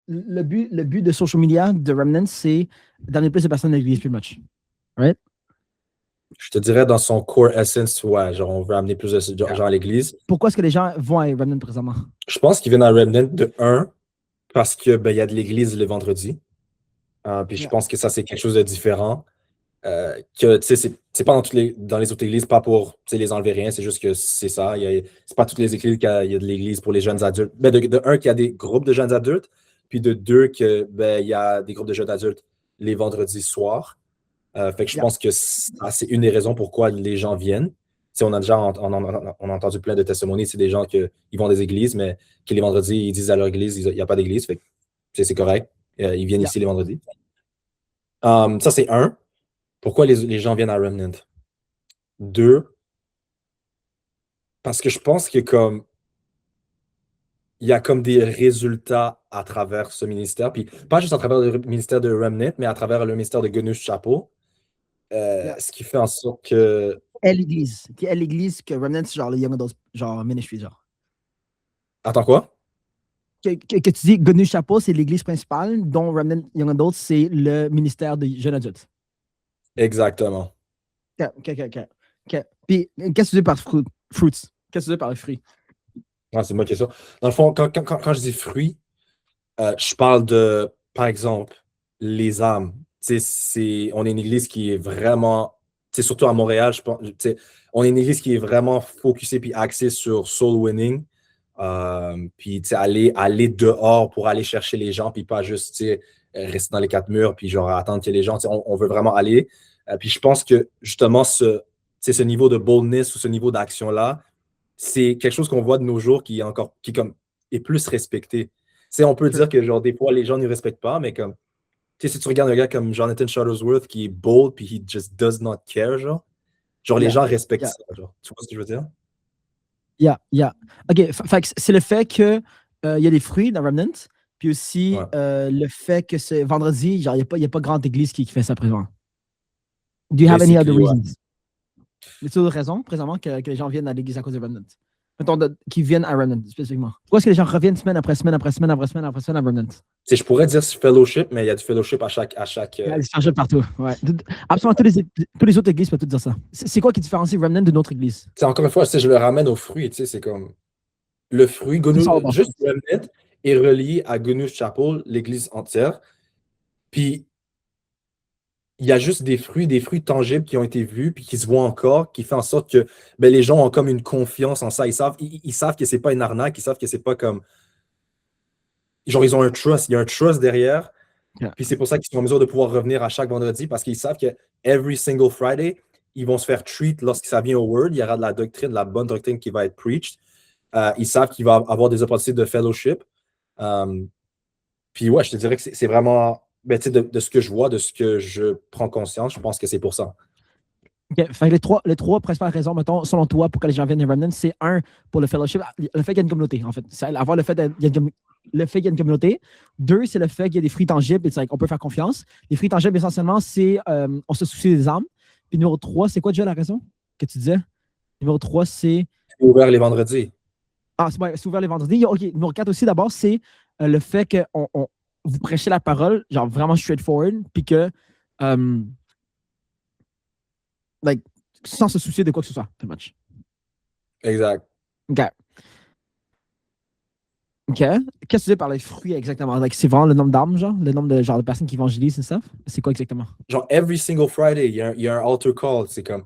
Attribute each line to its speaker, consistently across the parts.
Speaker 1: le but de social media, de Remnant, c'est d'amener plus de personnes à l'église, pretty much. Right?
Speaker 2: Je te dirais dans son core essence, ouais, genre on veut amener plus de gens à l'église.
Speaker 1: Pourquoi est-ce que les gens vont à Remnant présentement?
Speaker 2: Je pense qu'ils viennent à Remnant de un, parce que ben, y a de l'église les vendredis. Puis je pense que ça, c'est quelque chose de différent. Que tu sais, c'est pas dans les autres églises, pas pour les enlever rien, c'est juste que c'est ça. C'est pas toutes les églises qu'il y a de l'église pour les jeunes adultes. Ben, de un, qu'il y a des groupes de jeunes adultes, puis de deux, que ben, il y a des groupes de jeunes adultes les vendredis soirs. Fait que je pense que c'est une des raisons pourquoi les gens viennent. T'sais, on a entendu plein de testimonies, c'est des gens qui vont des églises, mais qui les vendredis, ils disent à leur église, il n'y a pas d'église. Fait que c'est correct. Ils viennent ici les vendredis. Ça, c'est un. Pourquoi les gens viennent à Remnant? Deux, parce que je pense que comme il y a comme des résultats à travers ce ministère, puis pas juste à travers le ministère de Remnant, mais à travers le ministère de Gunnus Chapel. Ce qui fait en sorte que.
Speaker 1: Quelle l'église que Remnant, c'est genre le Young Adults, genre Ministry, genre.
Speaker 2: Attends quoi?
Speaker 1: Que tu dis Gunnus Chapel, c'est l'église principale, dont Remnant Young Adults, c'est le ministère des jeunes adultes.
Speaker 2: Exactement.
Speaker 1: OK. Puis, qu'est-ce que tu dis par fruits? Qu'est-ce que tu dis par les fruits?
Speaker 2: Ah, c'est une bonne question. Dans le fond, quand je dis fruits, je parle de, par exemple, les âmes. On est une église qui est vraiment, surtout à Montréal, je pense, on est une église qui est vraiment focusée puis axée sur soul winning. Puis aller dehors pour aller chercher les gens, puis pas juste rester dans les quatre murs, puis genre attendre que les gens, on veut vraiment aller. Puis je pense que justement, ce niveau de boldness ou ce niveau d'action-là, c'est quelque chose qu'on voit de nos jours qui est plus respecté. On peut dire que genre des fois les gens ne respectent pas, mais comme si tu regardes un gars comme Jonathan Shuttlesworth qui est bold puis he just does not care, genre les gens respectent ça. Genre. Tu vois ce que je veux dire?
Speaker 1: OK, c'est le fait qu'il y a des fruits dans Remnant, puis aussi le fait que c'est vendredi, genre il n'y a pas grande église qui fait ça présentement. Do you have any other reasons? Y a-t-il d'autres raisons présentement que les gens viennent à l'église à cause de Remnant? Mettons, qui viennent à Remnant spécifiquement. Pourquoi est-ce que les gens reviennent semaine après semaine après semaine après semaine après semaine à Remnant?
Speaker 2: Je pourrais dire fellowship, mais il y a du fellowship à chaque.
Speaker 1: Il y a du fellowship partout. Ouais. Absolument, tous les autres églises peuvent tout dire ça. C'est quoi qui différencie Remnant d'une autre église?
Speaker 2: Encore une fois, je le ramène aux fruits. C'est comme le fruit, juste Remnant est relié à Gunnus Chapel, l'église entière. Puis il y a juste des fruits tangibles qui ont été vus puis qui se voient encore, qui fait en sorte que ben, les gens ont comme une confiance en ça. Ils savent que c'est pas une arnaque, ils savent que c'est pas comme. Genre, ils ont un trust, il y a un trust derrière. Puis c'est pour ça qu'ils sont en mesure de pouvoir revenir à chaque vendredi parce qu'ils savent que every single Friday, ils vont se faire treat lorsque ça vient au Word. Il y aura de la doctrine, de la bonne doctrine qui va être preached. Ils savent qu'il va avoir des opportunités de fellowship. Puis ouais, je te dirais que c'est vraiment. Ben, de ce que je vois, de ce que je prends conscience, je pense que c'est pour ça.
Speaker 1: OK. Fait que les trois principales raisons, mettons, selon toi, pour que les gens viennent à Remnant, c'est un, pour le fellowship, le fait qu'il y a une communauté, en fait. C'est avoir le fait qu'il y a une communauté. Deux, c'est le fait qu'il y a des fruits tangibles et on peut faire confiance. Les fruits tangibles, essentiellement, c'est on se soucie des âmes. Puis numéro 3, c'est quoi déjà la raison que tu disais? Numéro 3, c'est.
Speaker 2: C'est ouvert les vendredis.
Speaker 1: Ah, c'est ouvert les vendredis. OK. Numéro 4 aussi, d'abord, c'est le fait que vous prêchez la parole, genre vraiment straightforward, puis que. Sans se soucier de quoi que ce soit, pretty much.
Speaker 2: Exact.
Speaker 1: OK. Qu'est-ce que tu dis par les fruits exactement? C'est vraiment le nombre d'armes, genre? Le nombre de personnes qui évangélisent et stuff? C'est quoi exactement?
Speaker 2: Genre, every single Friday, il y a un altar call. C'est comme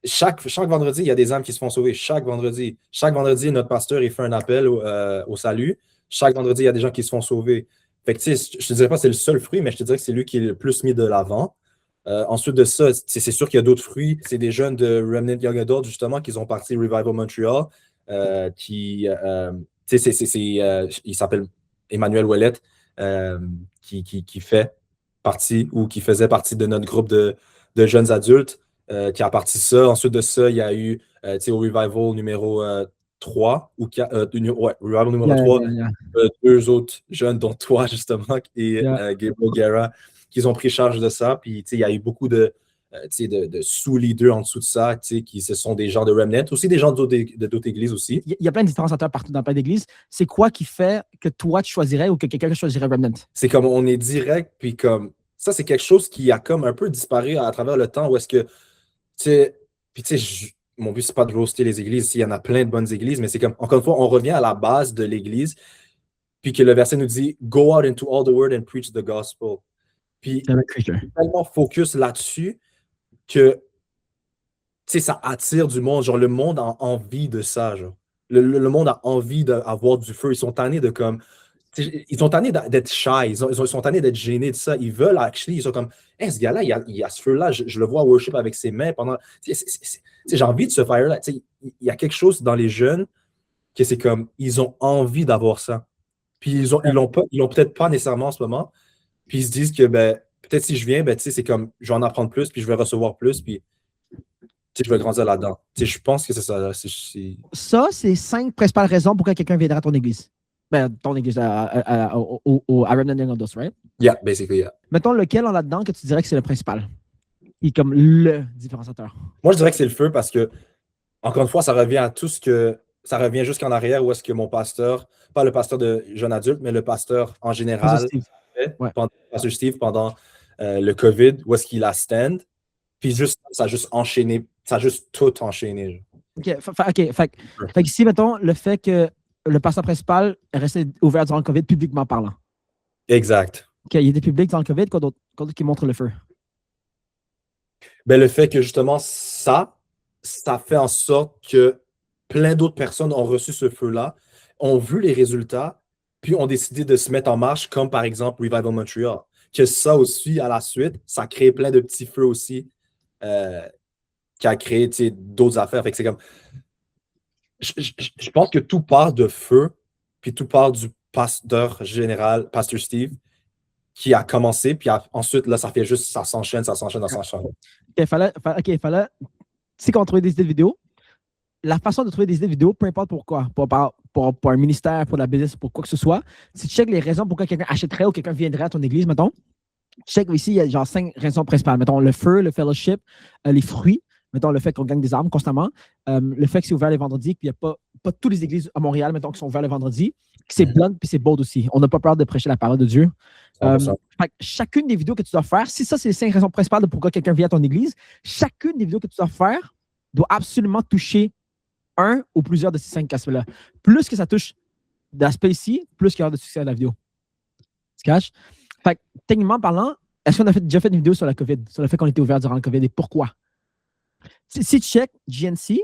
Speaker 2: chaque vendredi, il y a des âmes qui se font sauver. Chaque vendredi, notre pasteur, il fait un appel au salut. Chaque vendredi, il y a des gens qui se font sauver. Fait que, tu sais, je te dirais pas que c'est le seul fruit, mais je te dirais que c'est lui qui est le plus mis de l'avant. Ensuite de ça, c'est sûr qu'il y a d'autres fruits. C'est des jeunes de Remnant Young Adult, justement, qui ont parti Revival Montreal, il s'appelle Emmanuel Ouellette, qui fait partie ou qui faisait partie de notre groupe de jeunes adultes, qui a parti ça. Ensuite de ça, il y a eu au Revival numéro 3, Revival numéro 3, deux autres jeunes, dont toi, justement, et Gabriel Guerra, qui ont pris charge de ça. Puis, il y a eu beaucoup de de sous-leaders en dessous de ça, qui ce sont des gens de Remnant, aussi des gens d'autres églises aussi.
Speaker 1: Il y a plein de différenciateurs partout dans plein d'églises. C'est quoi qui fait que toi, tu choisirais ou que quelqu'un choisirait Remnant?
Speaker 2: C'est comme on est direct, puis comme ça, c'est quelque chose qui a comme un peu disparu à travers le temps où est-ce que, puis tu sais, mon but, c'est pas de roaster les églises, il y en a plein de bonnes églises, mais c'est comme, encore une fois, on revient à la base de l'église, puis que le verset nous dit « Go out into all the world and preach the gospel ». Puis, tellement focus là-dessus que, ça attire du monde. Genre, le monde a envie de ça, genre. Le monde a envie d'avoir du feu. Ils sont tannés de comme... Ils sont tannés d'être shy. Ils sont tannés d'être gênés de ça. Ils veulent, actually, ils sont comme, hey, ce gars-là, il y a ce feu-là. Je le vois worship avec ses mains pendant... J'ai envie de ce fire-là. Il y a quelque chose dans les jeunes que c'est comme, ils ont envie d'avoir ça. Puis ils l'ont peut-être pas nécessairement en ce moment. Puis ils se disent que, ben, peut-être si je viens, ben, c'est comme, je vais en apprendre plus, puis je vais recevoir plus, puis je vais grandir là-dedans. Je pense que c'est ça.
Speaker 1: Ça, c'est 5 principales raisons pourquoi quelqu'un viendra à ton église. Ben, ton église, à Remnant Young Adults, right?
Speaker 2: Yeah, basically, yeah.
Speaker 1: Mettons lequel en là-dedans que tu dirais que c'est le principal? Et comme le différenciateur.
Speaker 2: Moi, je dirais que c'est le feu parce que, encore une fois, ça revient à tout ce que. Ça revient jusqu'en arrière où est-ce que mon pasteur, pas le pasteur de jeunes adultes, mais le pasteur en général, Pasteur Steve, pendant le COVID, où est-ce qu'il a stand. Puis juste, ça a juste enchaîné, ça a juste tout enchaîné.
Speaker 1: OK. Fait ici, mettons, le fait que le pasteur principal est resté ouvert durant le COVID, publiquement parlant.
Speaker 2: Exact.
Speaker 1: OK, il y a des publics dans le COVID, quoi d'autre qui montre le feu?
Speaker 2: Ben, le fait que justement, ça fait en sorte que plein d'autres personnes ont reçu ce feu-là, ont vu les résultats, puis ont décidé de se mettre en marche, comme par exemple Revival Montreal. Que ça aussi, à la suite, ça a créé plein de petits feux aussi, qui a créé d'autres affaires. Fait que c'est comme. Je pense que tout part de feu, puis tout part du pasteur général, Pasteur Steve, qui a commencé, puis ensuite, là, ça fait juste, ça s'enchaîne.
Speaker 1: Il fallait, si on trouvait des idées de vidéo, la façon de trouver des idées de vidéo, peu importe pourquoi, pour un ministère, pour la business, pour quoi que ce soit, si tu checkes les raisons pourquoi quelqu'un achèterait ou quelqu'un viendrait à ton église, mettons, check ici, il y a genre 5 raisons principales. Mettons, le feu, le fellowship, les fruits, mettons, le fait qu'on gagne des armes constamment, le fait que c'est ouvert les vendredis, qu'il n'y a pas toutes les églises à Montréal, mettons, qui sont ouvertes le vendredi, que c'est blunt puis c'est bold aussi. On n'a pas peur de prêcher la parole de Dieu. Chacune des vidéos que tu dois faire, si ça, c'est les 5 raisons principales de pourquoi quelqu'un vient à ton église, chacune des vidéos que tu dois faire doit absolument toucher un ou plusieurs de ces 5 aspects-là. Plus que ça touche d'aspects ici, plus qu'il y aura de succès à la vidéo. Tu caches? Fait que, techniquement parlant, est-ce qu'on a déjà fait une vidéo sur la COVID, sur le fait qu'on était ouvert durant le COVID et pourquoi? Si tu check GNC,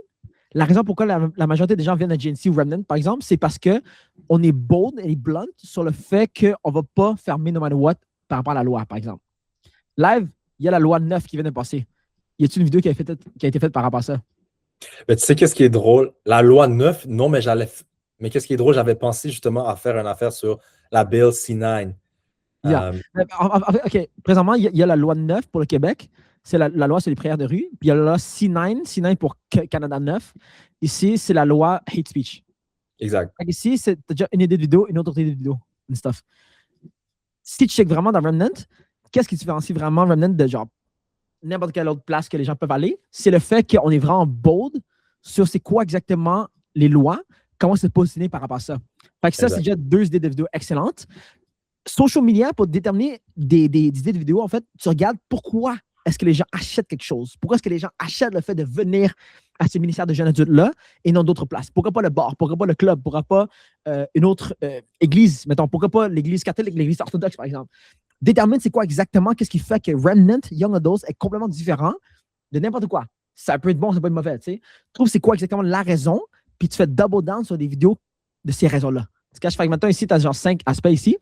Speaker 1: la raison pourquoi la majorité des gens viennent à GNC ou Remnant, par exemple, c'est parce qu'on est bold et blunt sur le fait qu'on ne va pas fermer no matter what par rapport à la loi, par exemple. Live, il y a la loi 9 qui vient de passer. Y a-t-il une vidéo qui a été faite par rapport à ça?
Speaker 2: Mais tu sais, qu'est-ce qui est drôle? La loi 9, non, mais mais qu'est-ce qui est drôle? J'avais pensé justement à faire une affaire sur la Bill C9.
Speaker 1: Yeah. OK. Présentement, il y a la loi 9 pour le Québec. C'est la loi sur les prières de rue. Puis il y a la loi C9 pour Canada 9. Ici, c'est la loi hate speech.
Speaker 2: Exact.
Speaker 1: Ici, c'est déjà une idée de vidéo, une autre idée de vidéo, une stuff. Si tu checkes vraiment dans Remnant, qu'est-ce qui différencie vraiment Remnant de genre n'importe quelle autre place que les gens peuvent aller? C'est le fait qu'on est vraiment bold sur c'est quoi exactement les lois, comment se positionner par rapport à ça. Fait que ça, c'est déjà 2 idées de vidéo excellentes. Social media, pour déterminer des idées de vidéo, en fait, tu regardes pourquoi est-ce que les gens achètent quelque chose. Pourquoi est-ce que les gens achètent le fait de venir à ces ministères de jeunes adultes-là et non d'autres places? Pourquoi pas le bar? Pourquoi pas le club? Pourquoi pas une autre église? Mettons, pourquoi pas l'église catholique, l'église orthodoxe, par exemple? Détermine c'est quoi exactement, qu'est-ce qui fait que Remnant Young Adults est complètement différent de n'importe quoi. Ça peut être bon, ça peut être mauvais, tu sais. Trouve c'est quoi exactement la raison, puis tu fais double down sur des vidéos de ces raisons-là. Tu caches, fait que maintenant, ici, tu as genre 5 aspects ici.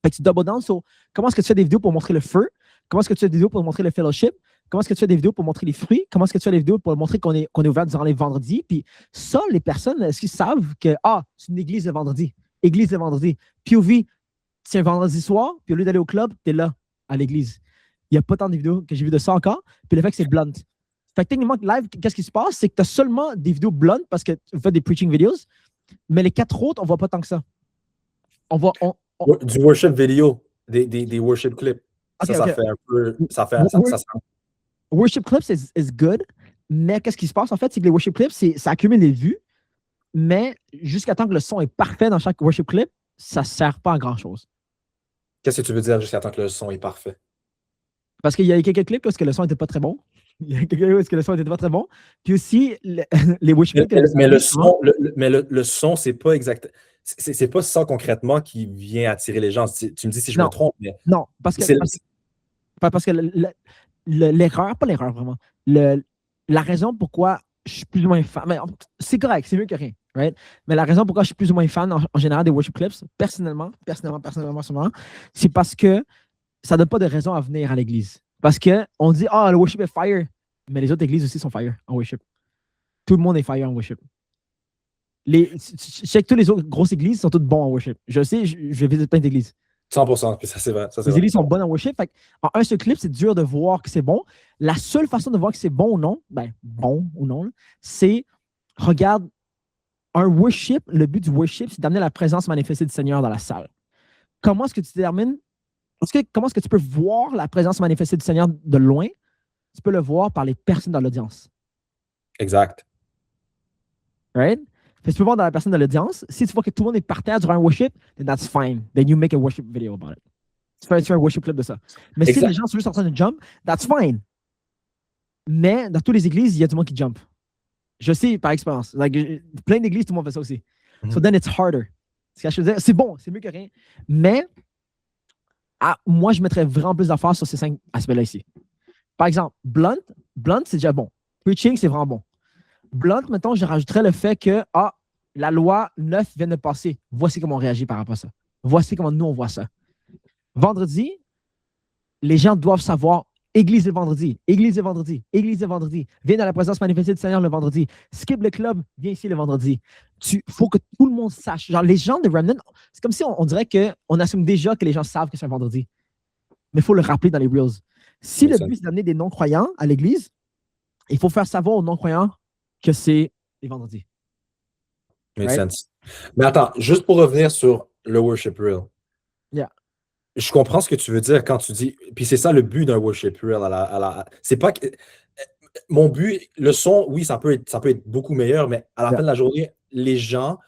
Speaker 1: Fait que tu double down sur comment est-ce que tu fais des vidéos pour montrer le feu, comment est-ce que tu fais des vidéos pour montrer le fellowship, comment est-ce que tu fais des vidéos pour montrer les fruits, comment est-ce que tu fais des vidéos pour montrer qu'on est ouvert durant les vendredis. Puis ça, les personnes, est-ce qu'ils savent que, c'est une église le vendredi, église le vendredi. POV, c'est un vendredi soir, puis au lieu d'aller au club, tu es là, à l'église. Il n'y a pas tant de vidéos que j'ai vues de ça encore, puis le fait que c'est blunt. Fait que techniquement, live, qu'est-ce qui se passe? C'est que tu as seulement des vidéos blunt parce que tu fais des preaching videos, mais les 4 autres, on ne voit pas tant que ça.
Speaker 2: Du worship vidéo, des worship clips. Okay, ça fait un peu. Ça fait.
Speaker 1: worship clips is good, mais qu'est-ce qui se passe en fait, c'est que les worship clips, ça accumule les vues, mais jusqu'à temps que le son est parfait dans chaque worship clip, ça ne sert pas à grand-chose.
Speaker 2: Qu'est-ce que tu veux dire jusqu'à temps que le son est parfait?
Speaker 1: Parce qu'il y a quelques clips où le son n'était pas très bon. Il y a quelques clips où le son n'était pas très bon. Puis aussi, les worship clips...
Speaker 2: Mais le son, c'est pas exact. C'est pas ça concrètement qui vient attirer les gens. Tu me dis si je me trompe, mais...
Speaker 1: Non, parce que l'erreur, pas l'erreur vraiment, la raison pourquoi je suis plus ou moins fan, c'est correct, c'est mieux que rien, right? Mais la raison pourquoi je suis plus ou moins fan en général des worship clips, personnellement, c'est parce que ça ne donne pas de raison à venir à l'église. Parce qu'on dit, le worship est fire, mais les autres églises aussi sont fire en worship. Tout le monde est fire en worship. Je sais que toutes les autres grosses églises sont toutes bonnes en worship. Je sais, je visite plein d'églises.
Speaker 2: 100%, puis ça c'est vrai.
Speaker 1: Les églises sont bonnes en worship. Fait en un seul clip, c'est dur de voir que c'est bon. La seule façon de voir que c'est bon ou non, c'est regarde un worship. Le but du worship, c'est d'amener la présence manifestée du Seigneur dans la salle. Comment est-ce que tu détermines? Comment est-ce que tu peux voir la présence manifestée du Seigneur de loin? Tu peux le voir par les personnes dans l'audience.
Speaker 2: Exact.
Speaker 1: Right? Tu peux voir dans la personne de l'audience. Si tu vois que tout le monde est par terre durant un worship, then that's fine. Then you make a worship video about it. Tu fais un worship clip de ça. Mais si les gens sont juste en train de jump, that's fine. Mais dans toutes les églises, il y a tout le monde qui jump. Je sais par expérience. Plein d'églises, tout le monde fait ça aussi. So then it's harder. C'est bon, c'est mieux que rien. Mais moi, je mettrais vraiment plus d'efforts sur ces 5 aspects-là ici. Par exemple, Blunt, c'est déjà bon. Preaching, c'est vraiment bon. Blunt, mettons, je rajouterais le fait que la loi 9 vient de passer. Voici comment on réagit par rapport à ça. Voici comment nous, on voit ça. Vendredi, les gens doivent savoir Église le vendredi, Église le vendredi, Église le vendredi. Viens dans la présence manifestée du Seigneur le vendredi. Skip le club, viens ici le vendredi. Il faut que tout le monde sache. Genre, les gens de Remnant, c'est comme si on dirait qu'on assume déjà que les gens savent que c'est un vendredi. Mais il faut le rappeler dans les Reels. Si le but, c'est d'amener des non-croyants à l'Église, il faut faire savoir aux non-croyants que c'est les vendredis.
Speaker 2: Makes sense. Mais attends, juste pour revenir sur le worship reel.
Speaker 1: Yeah.
Speaker 2: Je comprends ce que tu veux dire quand tu dis. Puis c'est ça le but d'un worship reel. C'est pas que. Mon but, le son, oui, ça peut être beaucoup meilleur, mais à la fin de la journée, les gens,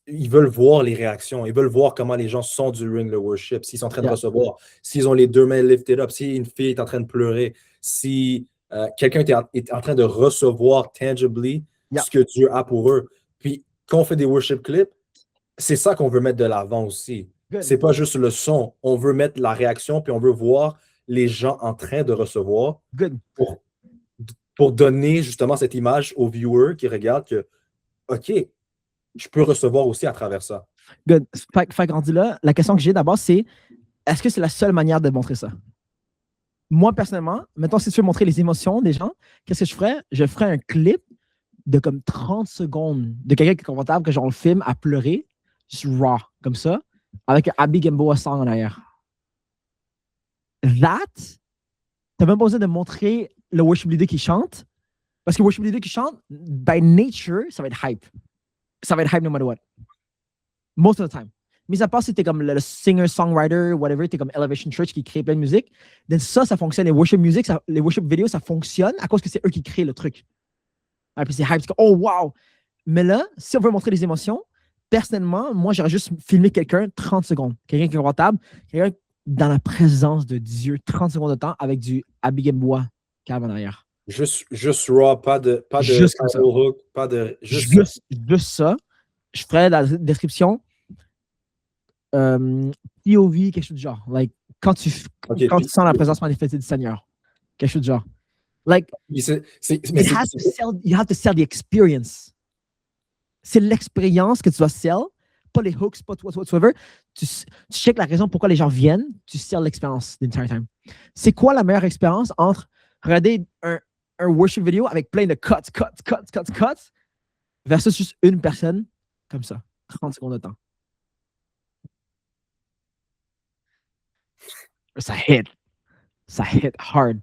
Speaker 2: ils veulent voir les réactions. Ils veulent voir comment les gens sont during le worship. S'ils sont en train de recevoir, s'ils ont les 2 mains lifted up, si une fille est en train de pleurer, si quelqu'un est en train de recevoir tangibly ce que Dieu a pour eux. Puis quand on fait des worship clips, c'est ça qu'on veut mettre de l'avant aussi. C'est pas juste le son. On veut mettre la réaction, puis on veut voir les gens en train de recevoir pour donner justement cette image aux viewers qui regardent que, OK, je peux recevoir aussi à travers ça.
Speaker 1: Good. Fait rendu là, la question que j'ai d'abord, c'est est-ce que c'est la seule manière de montrer ça? Moi, personnellement, mettons, si tu veux montrer les émotions des gens, qu'est-ce que je ferais? Je ferais un clip de comme 30 secondes de quelqu'un qui est confortable, que genre le filme à pleurer, juste raw, comme ça, avec un Abby Gamboa song en arrière. T'as même pas besoin de montrer le worship leader qui chante, parce que le worship leader qui chante, by nature, ça va être hype. Ça va être hype no matter what. Most of the time. Mais à part si t'es comme le singer-songwriter, whatever, t'es comme Elevation Church qui crée plein de musique, then ça fonctionne. Les worship music, les worship vidéos, ça fonctionne à cause que c'est eux qui créent le truc. Et puis c'est hype, c'est comme, oh wow! Mais là, si on veut montrer les émotions, personnellement, moi, j'aurais juste filmé quelqu'un 30 secondes. Quelqu'un qui est confortable, quelqu'un dans la présence de Dieu, 30 secondes de temps avec du Abigail Bois cave en arrière.
Speaker 2: Juste raw, pas de
Speaker 1: juste
Speaker 2: hook, pas de.
Speaker 1: Juste ça. Je ferais la description POV, quelque chose du genre. Like, quand tu sens la présence manifestée du Seigneur. Quelque chose du genre. Like, you have to sell the experience. C'est l'expérience que tu dois sell, pas les hooks, pas whatsoever. Tu checkes la raison pourquoi les gens viennent, tu sell l'expérience l'entire time. C'est quoi la meilleure expérience entre regarder un worship vidéo avec plein de cuts versus juste une personne comme ça, 30 secondes de temps. Ça hit hard.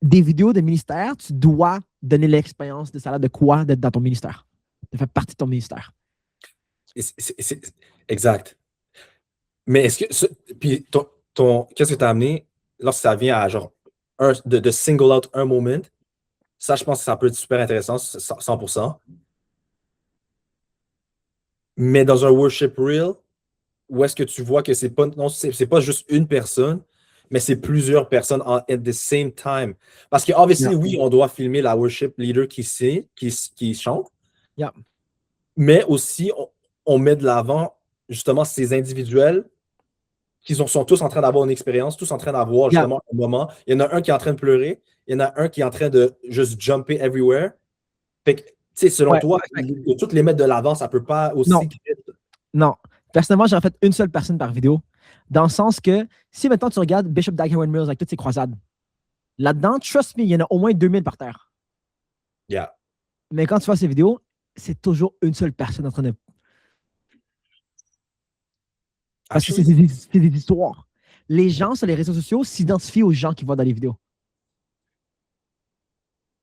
Speaker 1: Des vidéos de ministère, tu dois donner l'expérience de ça, de quoi d'être dans ton ministère, de faire partie de ton ministère.
Speaker 2: Exact. Mais est-ce que puis qu'est-ce que tu as amené, lorsque ça vient à genre de single out un moment, ça, je pense que ça peut être super intéressant, 100%. Mais dans un worship reel, où est-ce que tu vois que c'est pas, non, c'est pas juste une personne, mais c'est plusieurs personnes at the same time. Parce que, obviously,
Speaker 1: Yeah.
Speaker 2: oui, on doit filmer la worship leader qui chante,
Speaker 1: Yeah.
Speaker 2: mais aussi, on met de l'avant, justement, ces individuels qui sont tous en train d'avoir une expérience, tous en train d'avoir,
Speaker 1: Yeah.
Speaker 2: justement, un moment. Il y en a un qui est en train de pleurer, il y en a un qui est en train de juste jumper everywhere. Fait que, tu sais, selon
Speaker 1: Ouais.
Speaker 2: toi, de toutes les mettre de l'avant, ça peut pas aussi...
Speaker 1: Non. Non. Personnellement, j'aurais fait une seule personne par vidéo. Dans le sens que, si maintenant tu regardes Bishop Dag Mills avec toutes ses croisades, là-dedans, trust me, il y en a au moins 2000 par terre.
Speaker 2: Yeah.
Speaker 1: Mais quand tu vois ces vidéos, c'est toujours une seule personne en train de. Parce que c'est des histoires. Les gens sur les réseaux sociaux s'identifient aux gens qui voient dans les vidéos.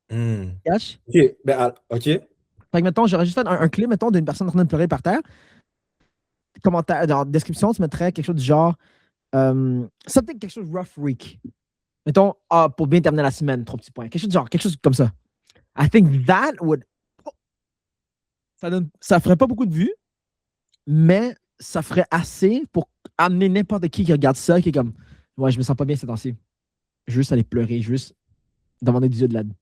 Speaker 1: Catch?
Speaker 2: OK. Ben, OK.
Speaker 1: Fait que, mettons, j'aurais juste fait un clip, mettons, d'une personne en train de pleurer par terre. Commentaire, dans la description, tu mettrais quelque chose du genre quelque chose rough week. Mettons, pour bien terminer la semaine, 3 petits points. Quelque chose du genre, quelque chose comme ça. I think that would. Ça ferait pas beaucoup de vues, mais ça ferait assez pour amener n'importe qui regarde ça, qui est comme, ouais, je me sens pas bien ces temps-ci. Juste aller pleurer, juste demander des yeux de l'aide.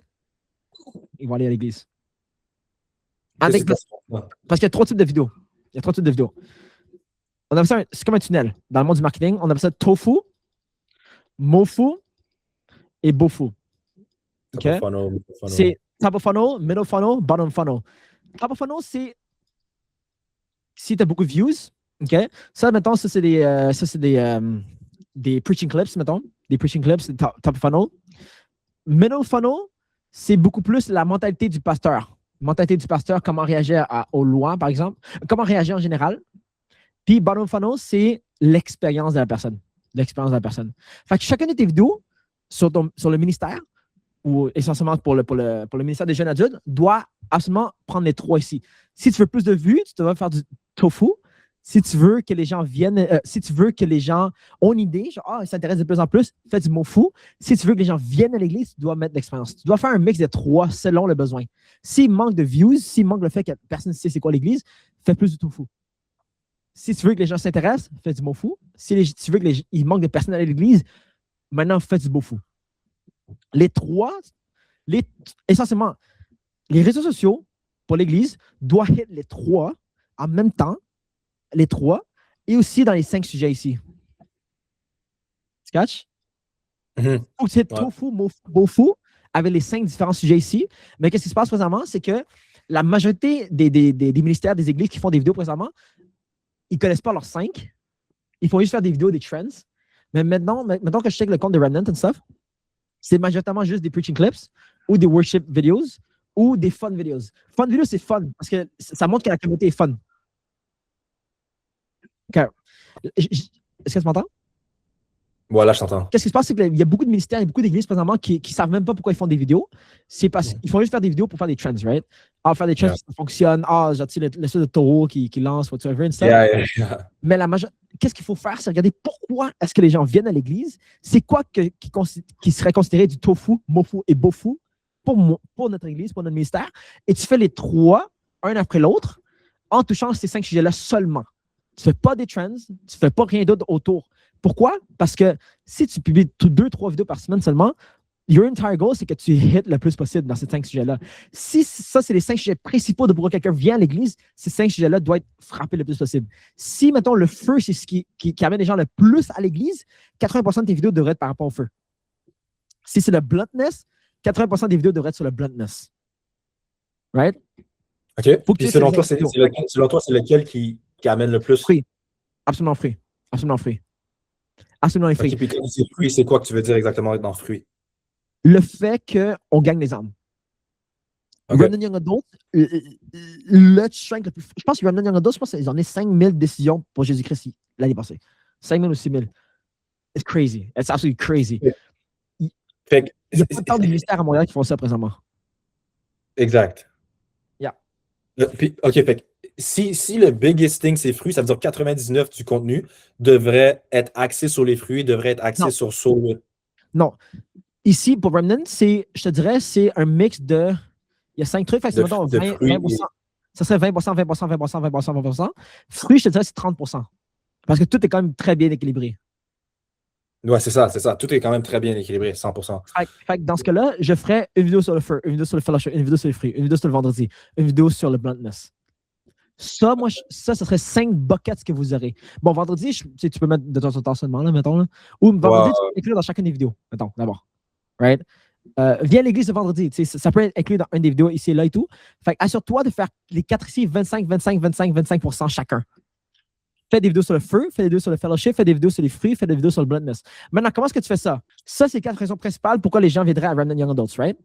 Speaker 1: Ils vont aller à l'église. Parce qu'il y a 3 types de vidéos. Il y a 3 types de vidéos. On appelle ça, c'est comme un tunnel. Dans le monde du marketing, on appelle ça tofu, mofu et bofu. OK? C'est top of funnel, middle funnel, bottom funnel. Top of funnel, c'est si tu as beaucoup de views, OK? Ça, mettons, ça, c'est des preaching clips, mettons. Des preaching clips, c'est top of funnel. Middle funnel, c'est beaucoup plus la mentalité du pasteur. Mentalité du pasteur, comment réagir aux lois, par exemple. Comment réagir en général. Puis bottom funnel, c'est l'expérience de la personne. L'expérience de la personne. Fait que chacune de tes vidéos sur le ministère, ou essentiellement pour le ministère des jeunes adultes, doit absolument prendre les 3 ici. Si tu veux plus de vues, tu dois faire du tofu. Si tu veux que les gens viennent, si tu veux que les gens ont une idée, genre, ils s'intéressent de plus en plus, fais du mofu. Si tu veux que les gens viennent à l'église, tu dois mettre de l'expérience. Tu dois faire un mix des 3 selon le besoin. S'il manque de views, s'il manque le fait que personne ne sait c'est quoi l'église, fais plus du tofu. Si tu veux que les gens s'intéressent, fais du mofu. Si tu veux qu'il manque de personnes à l'église, maintenant, fais du bofu. Les 3, essentiellement, les réseaux sociaux pour l'église doivent hit les 3 en même temps, les 3, et aussi dans les 5 sujets ici. Tu catches? Faut que tu hit tofu, bofu, avec les 5 différents sujets ici. Mais qu'est-ce qui se passe présentement? C'est que la majorité des ministères, des églises qui font des vidéos présentement, ils ne connaissent pas leurs 5. Ils font juste faire des vidéos, des trends. Mais maintenant que je check le compte de Remnant and stuff, c'est majoritairement juste des preaching clips ou des worship videos ou des fun videos. Fun videos, c'est fun parce que ça montre que la communauté est fun. Okay. Est-ce que tu m'entends?
Speaker 2: Voilà, je t'entends.
Speaker 1: Qu'est-ce qui se passe, c'est qu'il y a beaucoup de ministères et beaucoup d'églises présentement qui ne savent même pas pourquoi ils font des vidéos. C'est parce qu'ils font juste faire des vidéos pour faire des trends, right? Faire des trends, ça fonctionne. J'ai l'espèce de taureau qui lance, whatever, and stuff. Mais qu'est-ce qu'il faut faire, c'est regarder pourquoi est-ce que les gens viennent à l'église. C'est quoi qui serait considéré du tofu, mofu et bofu pour notre église, pour notre ministère. Et tu fais les 3, un après l'autre, en touchant ces 5 sujets-là seulement. Tu ne fais pas des trends, tu ne fais pas rien d'autre autour. Pourquoi? Parce que si tu publies 2-3 vidéos par semaine seulement, your entire goal, c'est que tu hits le plus possible dans ces 5 sujets-là. Si ça, c'est les 5 sujets principaux de pourquoi quelqu'un vient à l'église, ces 5 sujets-là doivent être frappés le plus possible. Si, mettons, le feu, c'est ce qui amène les gens le plus à l'église, 80% de tes vidéos devraient être par rapport au feu. Si c'est le bluntness, 80% des vidéos devraient être sur le bluntness. Right?
Speaker 2: OK. Puis selon toi, c'est lequel qui amène le plus?
Speaker 1: Free. Absolument free. Absolument free. Absolument free.
Speaker 2: OK, puis quand tu dis fruit, c'est quoi que tu veux dire exactement dans fruit?
Speaker 1: Le fait qu'on gagne les âmes. Okay. Remnant Young Adult, le strength le plus. Je pense que Remnant Young Adult, je pense qu'ils en ont 5000 décisions pour Jésus-Christ l'année passée. 5000 ou 6000. It's crazy. It's absolutely crazy. Il n'y a pas tant de ministères à Montréal qui font ça présentement.
Speaker 2: Exact.
Speaker 1: Yeah.
Speaker 2: Puis, OK, fait si le biggest thing, c'est fruits, ça veut dire 99 du contenu devrait être axé sur les fruits, devrait être axé
Speaker 1: Non,
Speaker 2: sur Soul.
Speaker 1: non. Ici, pour Remnant, je te dirais, c'est un mix de. Il y a 5 trucs, fait que c'est mettons
Speaker 2: De
Speaker 1: 20,
Speaker 2: fruits.
Speaker 1: 20%. Ça serait 20%, 20%, 20%, 20%, 20%. Fruits, je te dirais, c'est 30%. Parce que tout est quand même très bien équilibré.
Speaker 2: Ouais, c'est ça, c'est ça. Tout est quand même très bien équilibré, 100%.
Speaker 1: Fait que dans ce cas-là, je ferais une vidéo sur le feu, une vidéo sur le fellowship, une vidéo sur les fruits, une vidéo sur le vendredi, une vidéo sur le bluntness. Ça, moi, ça serait 5 buckets que vous aurez. Bon, vendredi, tu peux mettre de temps en temps seulement, là, mettons. Là. Ou vendredi,
Speaker 2: Wow.
Speaker 1: tu peux inclure dans chacune des vidéos, mettons, d'abord. Right? Viens à l'église le vendredi. Ça peut être inclus dans une des vidéos ici et là et tout. Fait que assure-toi de faire les 4 ici, 25, 25, 25, 25% chacun. Fais des vidéos sur le feu, fais des vidéos sur le fellowship, fais des vidéos sur les fruits, fais des vidéos sur le bluntness. Maintenant, comment est-ce que tu fais ça? Ça, c'est 4 raisons principales pourquoi les gens viendraient à Remnant Young Adults, right?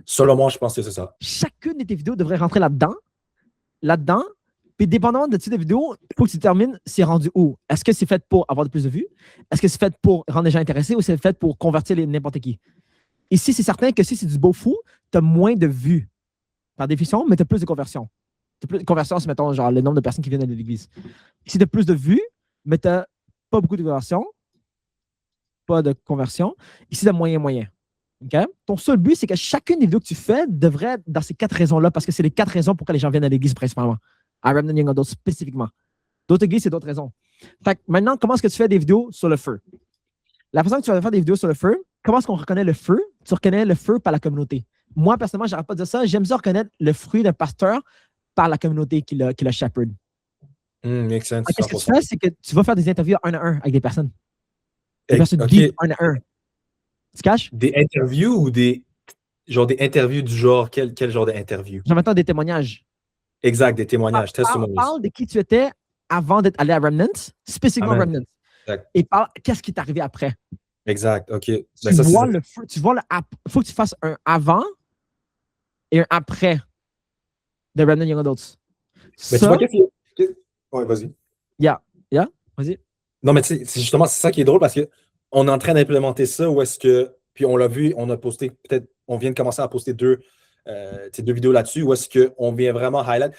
Speaker 2: Selon moi, je pense que c'est ça.
Speaker 1: Chacune de tes vidéos devrait rentrer là-dedans. Puis, dépendamment de type de vidéo, il faut que tu détermines c'est rendu où. Est-ce que c'est fait pour avoir de plus de vues? Est-ce que c'est fait pour rendre les gens intéressés ou c'est fait pour convertir n'importe qui? Ici, c'est certain que si c'est du beau fou, tu as moins de vues par définition, mais tu as plus de conversions. Plus de conversions, c'est mettons genre le nombre de personnes qui viennent à l'église. Ici, tu as plus de vues, mais tu n'as pas beaucoup de conversions. Pas de conversion. Ici, tu as moyen. Okay? Ton seul but, c'est que chacune des vidéos que tu fais devrait être dans ces 4 raisons-là, parce que c'est les 4 raisons pour que les gens viennent à l'église principalement. À Remnant Young Adults spécifiquement. D'autres églises, c'est d'autres raisons. Fait que maintenant, comment est-ce que tu fais des vidéos sur le feu? La façon que tu vas faire des vidéos sur le feu, comment est-ce qu'on reconnaît le feu? Tu reconnais le feu par la communauté. Moi, personnellement, je n'arrête pas de dire ça. J'aime ça reconnaître le fruit d'un pasteur par la communauté qui le shepherd.
Speaker 2: Make sense.
Speaker 1: Qu'est-ce que tu fais? C'est que tu vas faire des interviews un à un avec des personnes. Des personnes
Speaker 2: OK.
Speaker 1: deep, un à un. Tu caches?
Speaker 2: Des interviews ou des interviews du genre, quel genre d'interview?
Speaker 1: J'en m'attends des témoignages.
Speaker 2: Exact, des témoignages.
Speaker 1: Parle de qui tu étais avant d'être allé à Remnant, spécifiquement
Speaker 2: Amen.
Speaker 1: Remnant.
Speaker 2: Exact.
Speaker 1: Et parle qu'est-ce qui est arrivé après.
Speaker 2: Exact, OK.
Speaker 1: Tu vois le feu, il faut que tu fasses un avant et un après de Remnant Young Adults.
Speaker 2: Mais tu vois, ouais, vas-y.
Speaker 1: Yeah, vas-y.
Speaker 2: Non, mais c'est justement, c'est ça qui est drôle parce qu'on est en train d'implémenter ça où est-ce que, puis on l'a vu, on a posté, peut-être, on vient de commencer à poster deux vidéos là-dessus où est-ce qu'on vient vraiment highlight.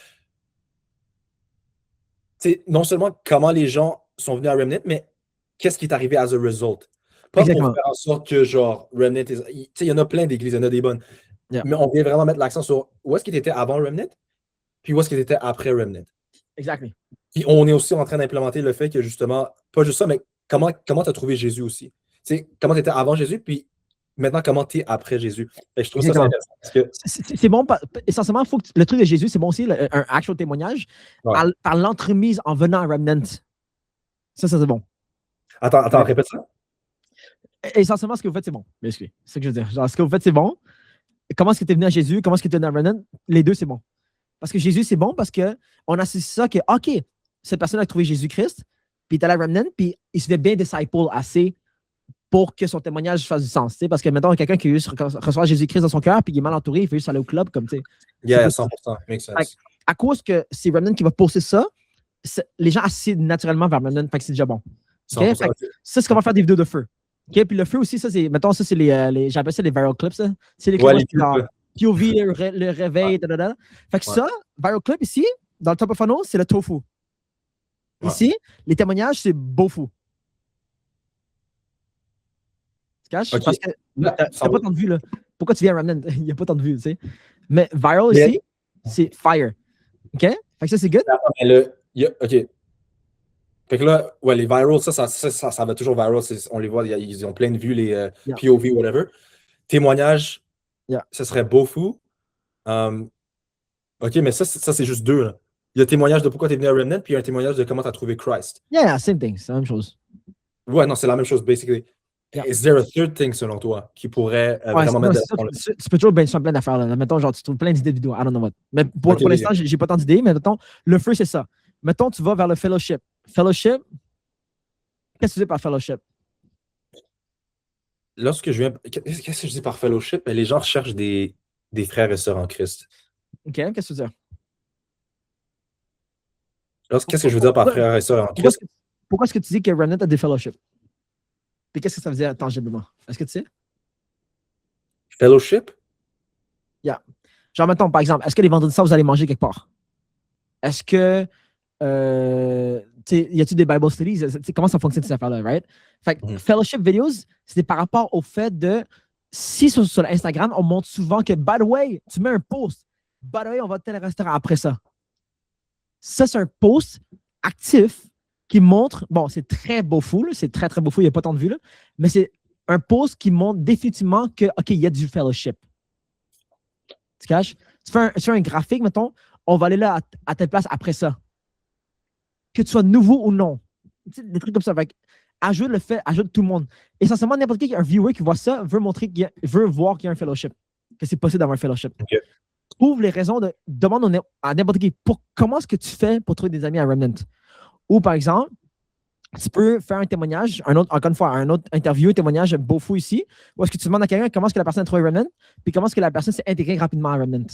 Speaker 2: Non seulement comment les gens sont venus à Remnant, mais qu'est-ce qui est arrivé as a result. Pas
Speaker 1: Exactement.
Speaker 2: pour faire en sorte que, genre, Remnant, il y en a plein d'églises, il y en a des bonnes.
Speaker 1: Yeah.
Speaker 2: Mais on vient vraiment mettre l'accent sur où est-ce qu'il était avant Remnant, puis où est-ce qu'il était après Remnant.
Speaker 1: Exactly.
Speaker 2: Puis on est aussi en train d'implémenter le fait que justement, pas juste ça, mais comment tu as trouvé Jésus aussi. Comment tu étais avant Jésus, puis maintenant comment tu es après Jésus. Et je trouve ça intéressant. Parce que...
Speaker 1: C'est bon, essentiellement, faut que le truc de Jésus, c'est bon aussi, un actual témoignage, ouais. par l'entremise en venant à Remnant. Ça c'est bon.
Speaker 2: Attends, répète ça.
Speaker 1: Essentiellement, ce que vous faites, c'est bon. C'est ce que je veux dire. Genre, ce que vous faites, c'est bon. Comment est-ce que tu es venu à Jésus? Comment est-ce que tu es venu à Remnant? Les deux, c'est bon. Parce que Jésus, c'est bon parce qu'on associe ça que, OK, cette personne a trouvé Jésus-Christ, puis il est allé à Remnant, puis il se fait bien disciple assez pour que son témoignage fasse du sens. Parce que maintenant, quelqu'un qui reçoit Jésus-Christ dans son cœur, puis il est mal entouré, il fait juste aller au club, comme tu sais.
Speaker 2: Yeah, 100%. Makes sense.
Speaker 1: À cause que c'est Remnant qui va poster ça, les gens associent naturellement vers Remnant, fait que c'est déjà bon. Okay? Ça, c'est ce qu'on va faire des vidéos de feu. Okay? Puis le feu aussi, ça, c'est, mettons, ça, c'est j'appelle ça les viral clips. Ça. C'est les clips POV, le réveil, Fait que ça, viral clip ici, dans le top of funnel, c'est le tofu. Ici, les témoignages, c'est beaufou. Tu caches? Okay. Parce que t'as pas tant de vues, là. Pourquoi tu viens à Remnant? Il n'y a pas tant de vues, tu sais. Mais viral ici, c'est fire. OK? Fait que ça, c'est good?
Speaker 2: OK. Fait que là, ouais, les virals, ça va toujours viral. On les voit, ils ont plein de vues, les POV, whatever. Témoignages, ce serait beaufou. OK, mais ça c'est juste deux. Là. Il y a un témoignage de pourquoi tu es venu à Remnant, puis il y a un témoignage de comment tu as trouvé Christ.
Speaker 1: Yeah, same thing. C'est la même chose.
Speaker 2: Ouais, non, c'est la même chose, basically. Yeah. Is there a third thing, selon toi, qui pourrait vraiment mettre
Speaker 1: tu peux toujours brainstorm plein d'affaires. Là. Mettons, genre, tu trouves plein d'idées de vidéos. I don't know what. Mais pour l'instant, j'ai pas tant d'idées, mais mettons, le feu, c'est ça. Mettons, tu vas vers le fellowship. Fellowship, qu'est-ce que tu dis par fellowship?
Speaker 2: Lorsque je viens. Qu'est-ce que je dis par fellowship? Les gens recherchent des frères et sœurs en Christ.
Speaker 1: OK, qu'est-ce que tu veux dire?
Speaker 2: Qu'est-ce que je veux dire par frères et sœurs en Christ?
Speaker 1: Pourquoi est-ce que tu dis que Remnant a des fellowships? Puis qu'est-ce que ça veut dire tangiblement? Est-ce que tu sais?
Speaker 2: Fellowship?
Speaker 1: Yeah. Genre, mettons, par exemple, est-ce que les vendredis soirs, vous allez manger quelque part? Est-ce que y a-t-il des Bible studies? Comment ça fonctionne ces affaires-là, right? Fait que fellowship videos, c'est par rapport au fait de si sur Instagram, on montre souvent que, by the way, tu mets un post, by the way, on va à tel restaurant après ça. Ça, c'est un post actif qui montre, bon, c'est très beau fou, c'est très, très beau fou, il n'y a pas tant de vues, là, mais c'est un post qui montre définitivement que, OK, il y a du fellowship. Tu caches? Tu fais un graphique, mettons, on va aller là à telle place après ça. Que tu sois nouveau ou non. Tu sais, des trucs comme ça. Fait, ajoute tout le monde. Essentiellement, n'importe qui, un viewer qui voit ça, veut voir qu'il y a un fellowship, que c'est possible d'avoir un fellowship.
Speaker 2: Okay.
Speaker 1: Trouve les raisons demande à n'importe qui comment est-ce que tu fais pour trouver des amis à Remnant. Ou par exemple, tu peux faire un témoignage, encore une fois, un autre interview, un témoignage beau fou ici, où est-ce que tu demandes à quelqu'un comment est-ce que la personne a trouvé Remnant, puis comment est-ce que la personne s'est intégrée rapidement à Remnant.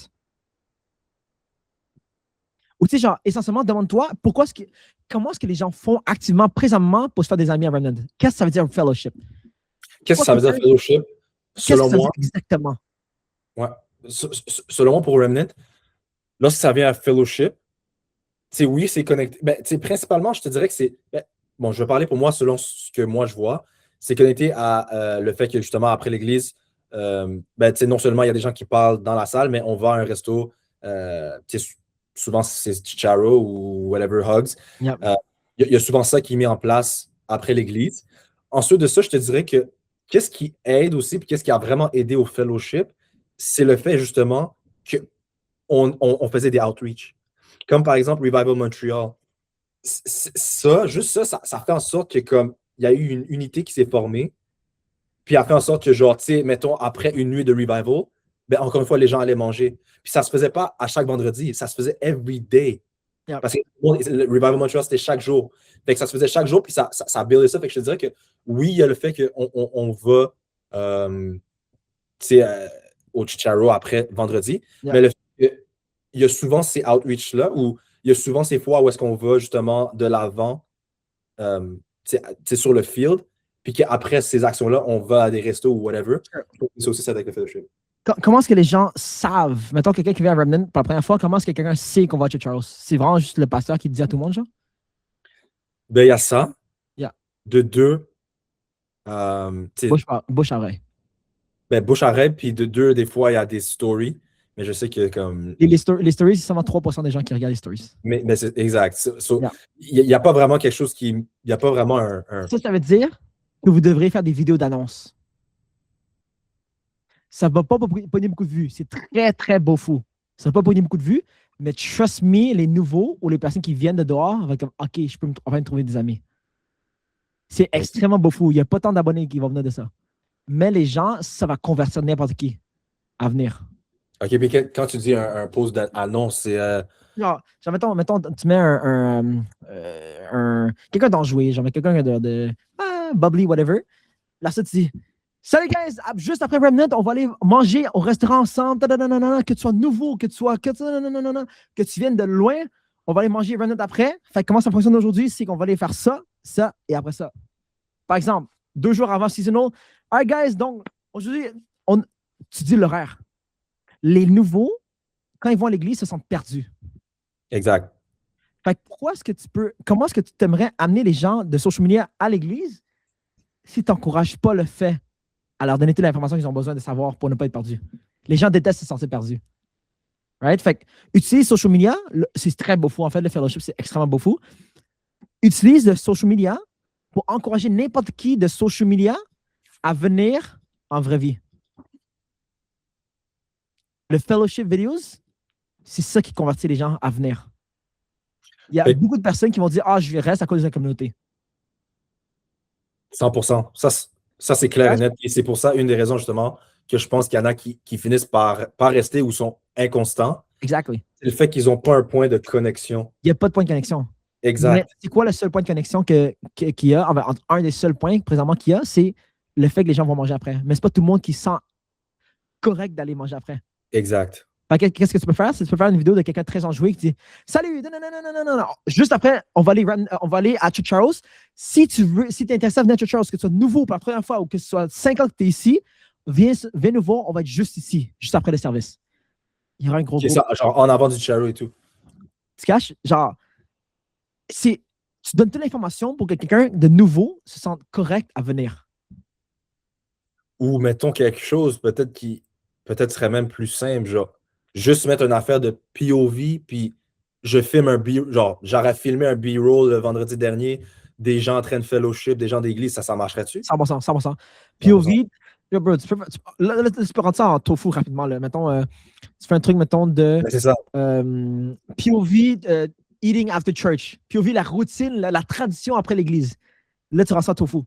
Speaker 1: Ou tu sais, genre, essentiellement, demande-toi comment est-ce que les gens font activement, présentement, pour se faire des amis à Remnant? Qu'est-ce que ça veut dire fellowship?
Speaker 2: Qu'est-ce que ça veut dire fellowship?
Speaker 1: Selon moi, exactement.
Speaker 2: Ouais. Selon moi, pour Remnant, lorsque ça vient à fellowship, oui, c'est connecté. Ben, principalement, je te dirais que c'est. Bon, je vais parler pour moi selon ce que moi je vois. C'est connecté à le fait que justement, après l'église, non seulement il y a des gens qui parlent dans la salle, mais on va à un resto. Souvent, c'est Chicharo ou whatever, Hugs.
Speaker 1: Yep.
Speaker 2: Il y a souvent ça qui est mis en place après l'église. Ensuite de ça, je te dirais que qu'est-ce qui aide aussi, puis qu'est-ce qui a vraiment aidé au fellowship, c'est le fait justement qu'on faisait des outreach. Comme par exemple Revival Montreal. Juste ça fait en sorte que comme il y a eu une unité qui s'est formée, puis a fait en sorte que, genre, tu sais, mettons, après une nuit de Revival, ben, encore une fois, les gens allaient manger. Puis ça se faisait pas à chaque vendredi, ça se faisait every day.
Speaker 1: Yep.
Speaker 2: Parce que le Revival Montreal, c'était chaque jour. Fait que ça se faisait chaque jour, puis ça buildait ça. Fait que je te dirais que oui, il y a le fait qu'on va au Chicharo après vendredi,
Speaker 1: Yep.
Speaker 2: mais le fait qu'il y a souvent ces outreach-là où il y a souvent ces fois où est-ce qu'on va justement de l'avant sur le field, puis qu'après ces actions-là, on va à des restos ou whatever. C'est aussi ça avec le fellowship.
Speaker 1: Comment est-ce que les gens savent, mettons quelqu'un qui vient à Remnant pour la première fois, comment est-ce que quelqu'un sait qu'on va à Charles? C'est vraiment juste le pasteur qui dit à tout le monde, genre?
Speaker 2: Ben, il y a ça.
Speaker 1: Yeah.
Speaker 2: De deux.
Speaker 1: Bouche à oreille.
Speaker 2: Ben, bouche à oreille, puis de deux, des fois, il y a des stories. Mais je sais que comme.
Speaker 1: Les stories, c'est seulement 3% des gens qui regardent les stories.
Speaker 2: Mais c'est exact. Il n'y a pas vraiment quelque chose qui. Il n'y a pas vraiment un.
Speaker 1: Ça veut dire que vous devrez faire des vidéos d'annonce. Ça ne va pas pogner beaucoup de vues. C'est très, très beau fou. Ça ne va pas pogner beaucoup de vues, mais trust me, les nouveaux ou les personnes qui viennent de dehors vont être comme OK, on va me trouver des amis. C'est extrêmement beau fou. Il n'y a pas tant d'abonnés qui vont venir de ça. Mais les gens, ça va convertir n'importe qui à venir.
Speaker 2: OK, mais quand tu dis un post d'annonce, c'est.
Speaker 1: Genre, mettons, tu mets quelqu'un d'enjoué, genre quelqu'un de bubbly, whatever. Là, ça, tu dis salut, guys, juste après Remnant, on va aller manger au restaurant ensemble, que tu sois nouveau, que tu viennes de loin, on va aller manger Remnant après. Fait que comment ça fonctionne aujourd'hui, c'est qu'on va aller faire ça, ça et après ça. Par exemple, 2 jours avant seasonal, all right, guys, donc aujourd'hui, tu dis l'horaire. Les nouveaux, quand ils vont à l'église, se sentent perdus.
Speaker 2: Exact.
Speaker 1: Fait que comment est-ce que tu t'aimerais amener les gens de social media à l'église si tu n'encourages pas le fait à leur donner toute l'information qu'ils ont besoin de savoir pour ne pas être perdus? Les gens détestent se sentir perdus. Right? Fait que, utilise social media, c'est très beau fou. En fait, le fellowship, c'est extrêmement beau fou. Utilise le social media pour encourager n'importe qui de social media à venir en vraie vie. Le fellowship videos, c'est ça qui convertit les gens à venir. Il y a beaucoup de personnes qui vont dire « Ah, je reste à cause de la communauté. »
Speaker 2: 100%. Ça c'est clair et net. Et c'est pour ça, une des raisons, justement, que je pense qu'il y en a qui finissent par rester ou sont inconstants.
Speaker 1: Exactly.
Speaker 2: C'est le fait qu'ils n'ont pas un point de connexion.
Speaker 1: Il n'y a pas de point de connexion.
Speaker 2: Exact.
Speaker 1: Mais c'est quoi le seul point de connexion qu'il y a? Enfin, un des seuls points présentement qu'il y a, c'est le fait que les gens vont manger après. Mais ce n'est pas tout le monde qui sent correct d'aller manger après.
Speaker 2: Exact.
Speaker 1: Qu'est-ce que tu peux faire? C'est tu peux faire une vidéo de quelqu'un très enjoué qui dit « Salut! Non. » Juste après, on va aller à Church Charles. Si tu es intéressé à venir à Church Charles, que tu sois nouveau pour la première fois ou que ce soit 5 ans que tu es ici, viens nous voir, on va être juste ici, juste après le service. Il y aura un gros
Speaker 2: C'est ça, genre en avant du Charo et tout.
Speaker 1: Tu caches? Genre, tu donnes toute l'information pour que quelqu'un de nouveau se sente correct à venir.
Speaker 2: Ou mettons quelque chose peut-être qui peut-être serait même plus simple, genre juste mettre une affaire de POV, puis je filme un B, genre j'aurais filmé un B-roll le vendredi dernier, des gens en train de fellowship, des gens d'église, ça marcherait-tu?
Speaker 1: 100%, 100%.
Speaker 2: 100%.
Speaker 1: POV, yo, bro, tu peux rendre ça en tofu rapidement. Là. Mettons, tu fais un truc, mettons, de
Speaker 2: Mais c'est ça.
Speaker 1: POV eating after church. POV, la routine, la tradition après l'église. Là, tu rends ça en tofu.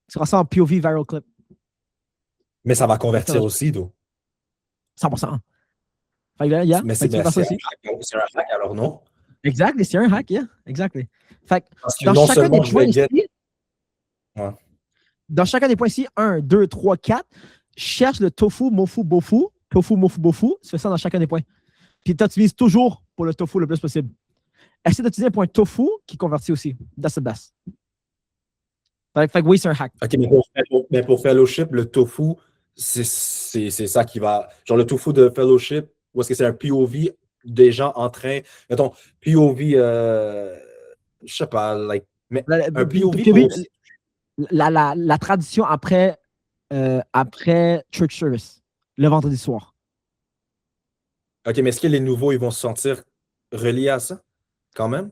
Speaker 1: Tu rends ça en POV viral clip.
Speaker 2: Mais ça va convertir aussi, d'où.
Speaker 1: 100%. Fait que là, yeah.
Speaker 2: Mais
Speaker 1: Fait
Speaker 2: c'est
Speaker 1: que tu peux faire ça aussi.
Speaker 2: un hack, alors non?
Speaker 1: Exact, c'est un hack, yeah. Exactly. Fait que
Speaker 2: Parce que
Speaker 1: dans
Speaker 2: non
Speaker 1: chacun des
Speaker 2: seulement je
Speaker 1: points
Speaker 2: vais get.
Speaker 1: ici,
Speaker 2: Ouais.
Speaker 1: dans chacun des points ici, 1, 2, 3, 4, cherche le tofu, mofu, bofu. Tofu, mofu, bofu. Tu fais ça dans chacun des points. Puis tu utilises toujours pour le tofu le plus possible. Essaie d'utiliser un point tofu qui convertit aussi. That's the best. Fait que oui, c'est un hack.
Speaker 2: OK, mais pour fellowship, le tofu, c'est ça qui va. Genre le tofu de fellowship, ou est-ce que c'est un POV des gens en train. Mettons, POV, je sais pas, like, mais un POV pour.
Speaker 1: La tradition après church service, le vendredi soir.
Speaker 2: OK, mais est-ce que les nouveaux, ils vont se sentir reliés à ça, quand même?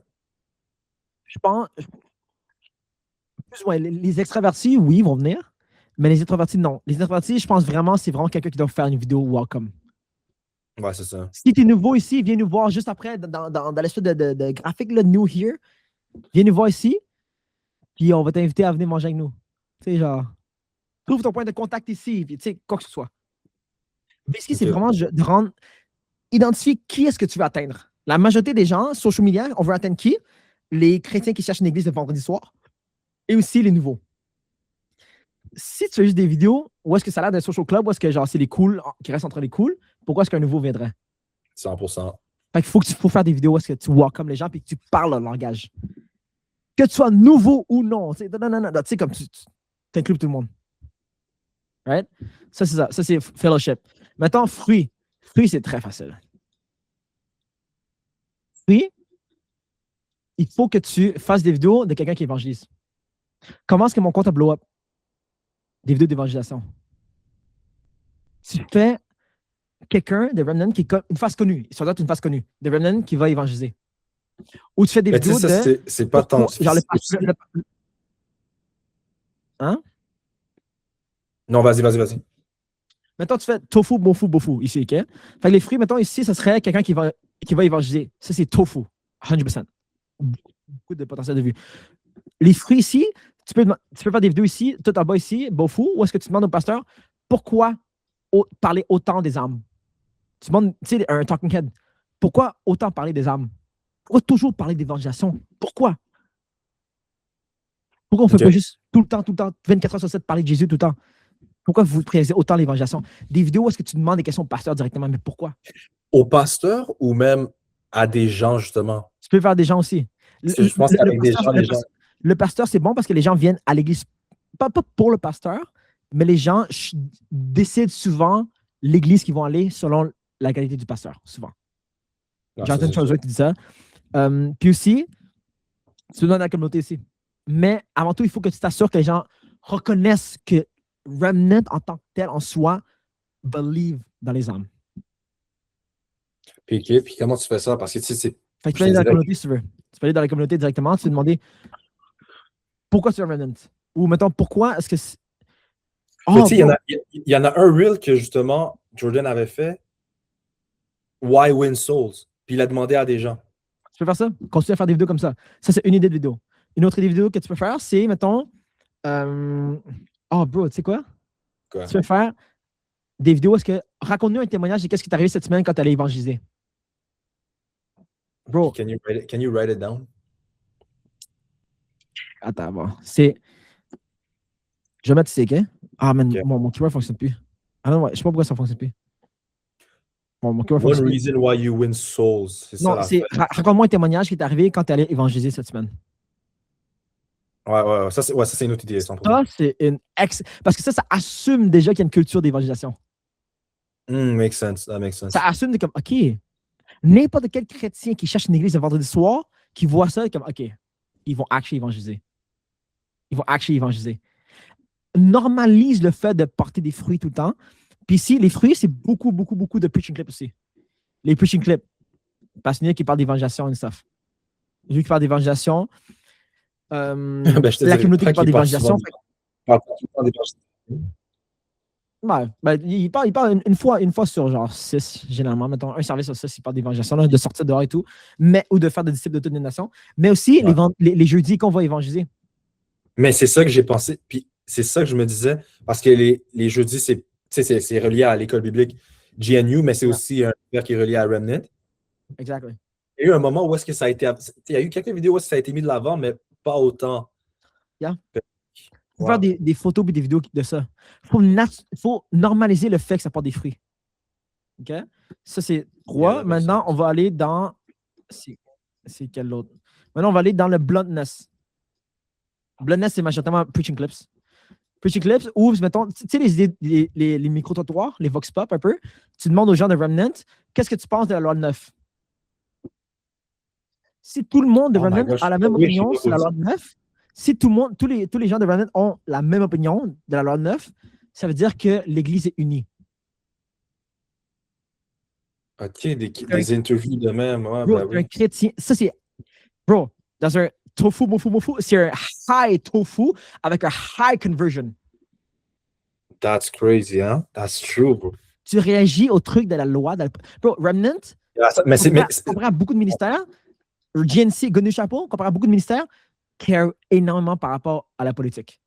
Speaker 1: Je pense. Plus ou moins, les extravertis, oui, vont venir. Mais les introvertis, non. Les introvertis, je pense vraiment, c'est vraiment quelqu'un qui doit faire une vidéo welcome.
Speaker 2: Ouais, c'est ça.
Speaker 1: Si tu es nouveau ici, viens nous voir juste après dans l'espèce de graphique, là, New Here. Viens nous voir ici. Puis on va t'inviter à venir manger avec nous. Tu sais, genre, trouve ton point de contact ici. Puis, tu sais, quoi que ce soit. Mais ici, c'est vraiment de rendre. Identifier qui est-ce que tu veux atteindre. La majorité des gens, social media, on veut atteindre qui? Les chrétiens qui cherchent une église le vendredi soir. Et aussi les nouveaux. Si tu fais juste des vidéos, où est-ce que ça a l'air d'un social club, où est-ce que genre c'est les cools qui restent entre les cools, pourquoi est-ce qu'un nouveau viendrait?
Speaker 2: 100%.
Speaker 1: Fait qu'il faut faire des vidéos où est-ce que tu welcomes les gens et que tu parles leur langage. Que tu sois nouveau ou non. Tu sais, comme tu inclus tout le monde. Right? Ça, c'est ça. Ça, c'est fellowship. Maintenant, fruits. Fruits, c'est très facile. Fruits, il faut que tu fasses des vidéos de quelqu'un qui évangélise. Comment est-ce que mon compte a blow up? Des vidéos d'évangélisation. Tu fais quelqu'un de Remnant qui est une face connue, ça doit être une face connue, de Remnant qui va évangéliser. Ou tu fais des vidéos de.
Speaker 2: C'est pas tant.
Speaker 1: Genre Hein?
Speaker 2: Non, vas-y.
Speaker 1: Mettons, tu fais tofu, bofu, bofu, ici, OK? Fait que les fruits, mettons, ici, ça serait quelqu'un qui va évangéliser. Ça, c'est tofu, 100%. Beaucoup de potentiel de vue. Les fruits ici, tu peux faire des vidéos ici, tout en bas ici, bofu, ou est-ce que tu demandes au pasteur pourquoi parler autant des âmes? Tu demandes, tu sais, un talking head, pourquoi autant parler des âmes? Pourquoi toujours parler d'évangélisation? Pourquoi? Pourquoi on ne fait pas juste tout le temps, 24 heures sur 7, parler de Jésus tout le temps? Pourquoi vous présentez autant l'évangélisation? Des vidéos où est-ce que tu demandes des questions au pasteur directement, mais pourquoi?
Speaker 2: Au pasteur ou même à des gens, justement?
Speaker 1: Tu peux faire des gens aussi.
Speaker 2: Je pense qu'avec des gens,
Speaker 1: le pasteur, c'est bon parce que les gens viennent à l'église, pas pour le pasteur, mais les gens décident souvent l'église qu'ils vont aller selon la qualité du pasteur, souvent. Jonathan Chazouet qui dit ça. Puis aussi, tu peux dans la communauté aussi. Mais avant tout, il faut que tu t'assures que les gens reconnaissent que Remnant en tant que tel, en soi, believe dans les âmes.
Speaker 2: Puis comment tu fais ça? Parce que tu sais, c'est.
Speaker 1: Fait que tu peux aller dans la communauté si tu veux. Tu peux aller dans la communauté directement, tu peux demander pourquoi tu es Remnant? Ou mettons, pourquoi est-ce que.
Speaker 2: Oh, il y en a un reel que justement Jordan avait fait. Why Win Souls? Puis il a demandé à des gens.
Speaker 1: Tu peux faire ça? Continue à faire des vidéos comme ça. Ça, c'est une idée de vidéo. Une autre idée de vidéo que tu peux faire, c'est, mettons. Oh, bro, tu sais quoi?
Speaker 2: Quoi?
Speaker 1: Tu peux faire des vidéos. Raconte-nous un témoignage de qu'est-ce qui t'est arrivé cette semaine quand tu allais évangéliser. Bro.
Speaker 2: Can you write it down?
Speaker 1: Attends, bon. C'est. Je vais mettre ici, OK? Ah, man, okay. Mon keyword ne fonctionne plus. Ah non, je sais pas pourquoi ça ne fonctionne plus. Mon keyword
Speaker 2: fonctionne plus. One reason why you win souls.
Speaker 1: Non, c'est. Raconte-moi un témoignage qui t'est arrivé quand tu allais évangéliser cette semaine.
Speaker 2: Ouais. Ça, c'est une autre idée.
Speaker 1: Ça, c'est une parce que ça assume déjà qu'il y a une culture d'évangélisation.
Speaker 2: Makes sense. That makes sense.
Speaker 1: Ça assume comme, OK. N'importe quel chrétien qui cherche une église le vendredi soir, qui voit ça comme, OK, ils vont actually évangéliser. Ils vont actually évangéliser. Normalise le fait de porter des fruits tout le temps. Puis ici, les fruits, c'est beaucoup, beaucoup, beaucoup de preaching clips aussi. Les preaching clips. Passionné qui parle d'évangélisation et stuff. Lui qui parle d'évangélisation. La communauté qui parle d'évangélisation. Il parle une fois sur genre 6, généralement. Mettons, un service sur 6, il parle d'évangélisation, de sortir dehors et tout, ou de faire des disciples de toutes les nations. Mais aussi, les jeudis qu'on va évangéliser.
Speaker 2: Mais c'est ça que j'ai pensé. Puis c'est ça que je me disais, parce que les jeudis, c'est relié à l'école biblique GNU, mais c'est aussi un affaire qui est relié à Remnant.
Speaker 1: Exactement.
Speaker 2: Il y a eu un moment où est-ce que ça a été. Il y a eu quelques vidéos où ça a été mis de l'avant, mais pas autant.
Speaker 1: Il faut faire des photos et des vidéos de ça. Il faut normaliser le fait que ça porte des fruits. OK? Ça, c'est 3. Maintenant, on va aller dans. C'est quel autre? Maintenant, on va aller dans le bluntness. Bluntness, c'est majoritairement preaching clips. Preaching clips, ou, mettons, tu sais, les micro-trottoirs, les vox pop un peu, tu demandes aux gens de Remnant, qu'est-ce que tu penses de la loi 9? Si tout le monde de Remnant a la même opinion sur la loi 9, si tous les gens de Remnant ont la même opinion de la loi 9, ça veut dire que l'Église est unie.
Speaker 2: OK, des interviews de même. Ouais,
Speaker 1: bro, un chrétien, ça c'est. Bro, dans un tofu, mofu, c'est un high tofu avec un high conversion.
Speaker 2: That's crazy, hein? That's true, bro.
Speaker 1: Tu réagis au truc de la loi. Bro, Remnant, comparé à beaucoup de ministères, GNC, Gonu Chapeau, comparé à beaucoup de ministères, care énormément par rapport à la politique.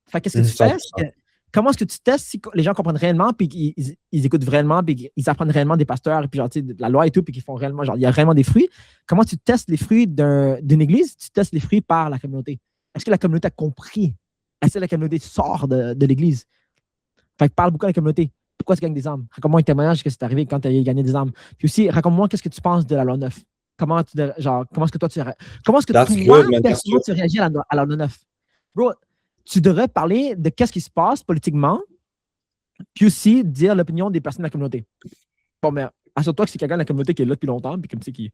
Speaker 1: Fait qu'est-ce que tu fais? Comment est-ce que tu testes si les gens comprennent réellement, puis qu'ils écoutent vraiment, puis qu'ils apprennent réellement des pasteurs, et puis genre, de la loi et tout, puis qu'ils font réellement, genre, il y a réellement des fruits. Comment tu testes les fruits d'une église? Tu testes les fruits par la communauté. Est-ce que la communauté a compris? Est-ce que la communauté sort de l'église? Fait que parle beaucoup à la communauté. Pourquoi tu gagnes des âmes? Raconte-moi un témoignage que c'est arrivé quand tu as gagné des âmes. Puis aussi, raconte-moi qu'est-ce que tu penses de la loi 9. Comment est-ce que toi, tu réagis à la loi 9? Bro, tu devrais parler de qu'est-ce qui se passe politiquement, puis aussi dire l'opinion des personnes de la communauté. Bon, mais assure-toi que c'est quelqu'un de la communauté qui est là depuis longtemps, puis comme c'est qui.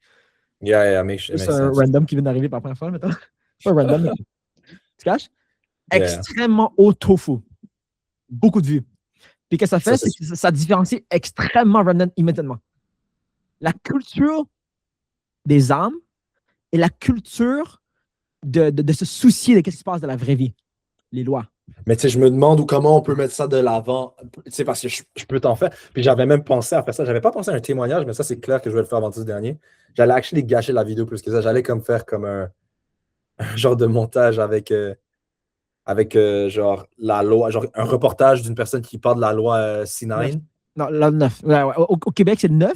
Speaker 2: C'est
Speaker 1: un random qui vient d'arriver par la première fois, maintenant. C'est pas un random. Tu caches? Extrêmement haut tofu. Beaucoup de vues. Puis qu'est-ce que ça fait? C'est que ça différencie extrêmement random immédiatement. La culture des âmes et la culture de se soucier de ce qui se passe dans la vraie vie. Les lois.
Speaker 2: Mais tu sais, je me demande comment on peut mettre ça de l'avant. Tu sais, parce que je peux t'en faire. Puis j'avais même pensé à faire ça. J'avais pas pensé à un témoignage, mais ça, c'est clair que je vais le faire vendredi dernier. J'allais actually gâcher la vidéo plus que ça. J'allais faire comme un genre de montage avec genre la loi, genre un reportage d'une personne qui parle de la loi C9.
Speaker 1: Non, la 9. Ouais. Au Québec, c'est le 9.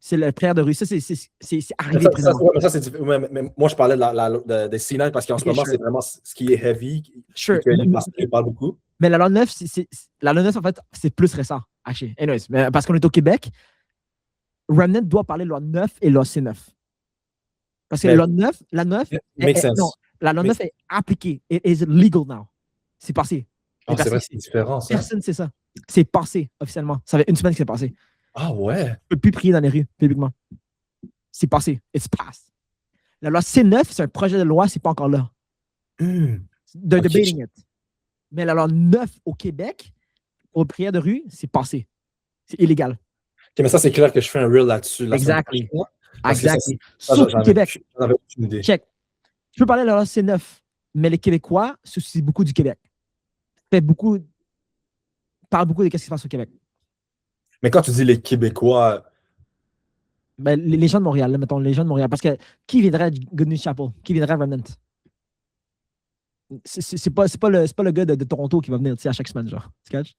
Speaker 1: C'est le prière de rue. Ça, c'est arrivé présentement.
Speaker 2: Mais moi, je parlais de C9 parce qu'en ce moment, c'est vraiment ce qui est heavy.
Speaker 1: Sure.
Speaker 2: Il parle beaucoup.
Speaker 1: Mais la loi 9, la loi 9, en fait, c'est plus récent. Actually. Anyways, mais parce qu'on est au Québec, Remnant doit parler de loi 9 et loi C9. Parce que la loi 9 est appliquée. It is legal now. C'est passé.
Speaker 2: Oh, c'est vrai, c'est différent, ça.
Speaker 1: Personne ne sait ça. C'est passé, officiellement. Ça fait une semaine que c'est passé.
Speaker 2: Ah ouais?
Speaker 1: Tu ne peux plus prier dans les rues, publiquement. C'est passé. It's passed. La loi C9, c'est un projet de loi, c'est pas encore là. They're debating it. Mais la loi 9 au Québec, pour prière de rue, c'est passé. C'est illégal.
Speaker 2: OK, mais ça, c'est clair que je fais un reel là-dessus.
Speaker 1: Exactly. Sauf au Québec.
Speaker 2: J'en avais aucune idée.
Speaker 1: Check. Je peux parler de la loi C9, mais les Québécois se soucient beaucoup du Québec. Parlent beaucoup de ce qui se passe au Québec.
Speaker 2: Mais quand tu dis les Québécois.
Speaker 1: Ben, les gens de Montréal, là, mettons, les gens de Montréal. Parce que qui viendrait à Good News Chapel? Qui viendrait à Remnant? C'est pas le gars de Toronto qui va venir à chaque semaine, genre. Tu catches?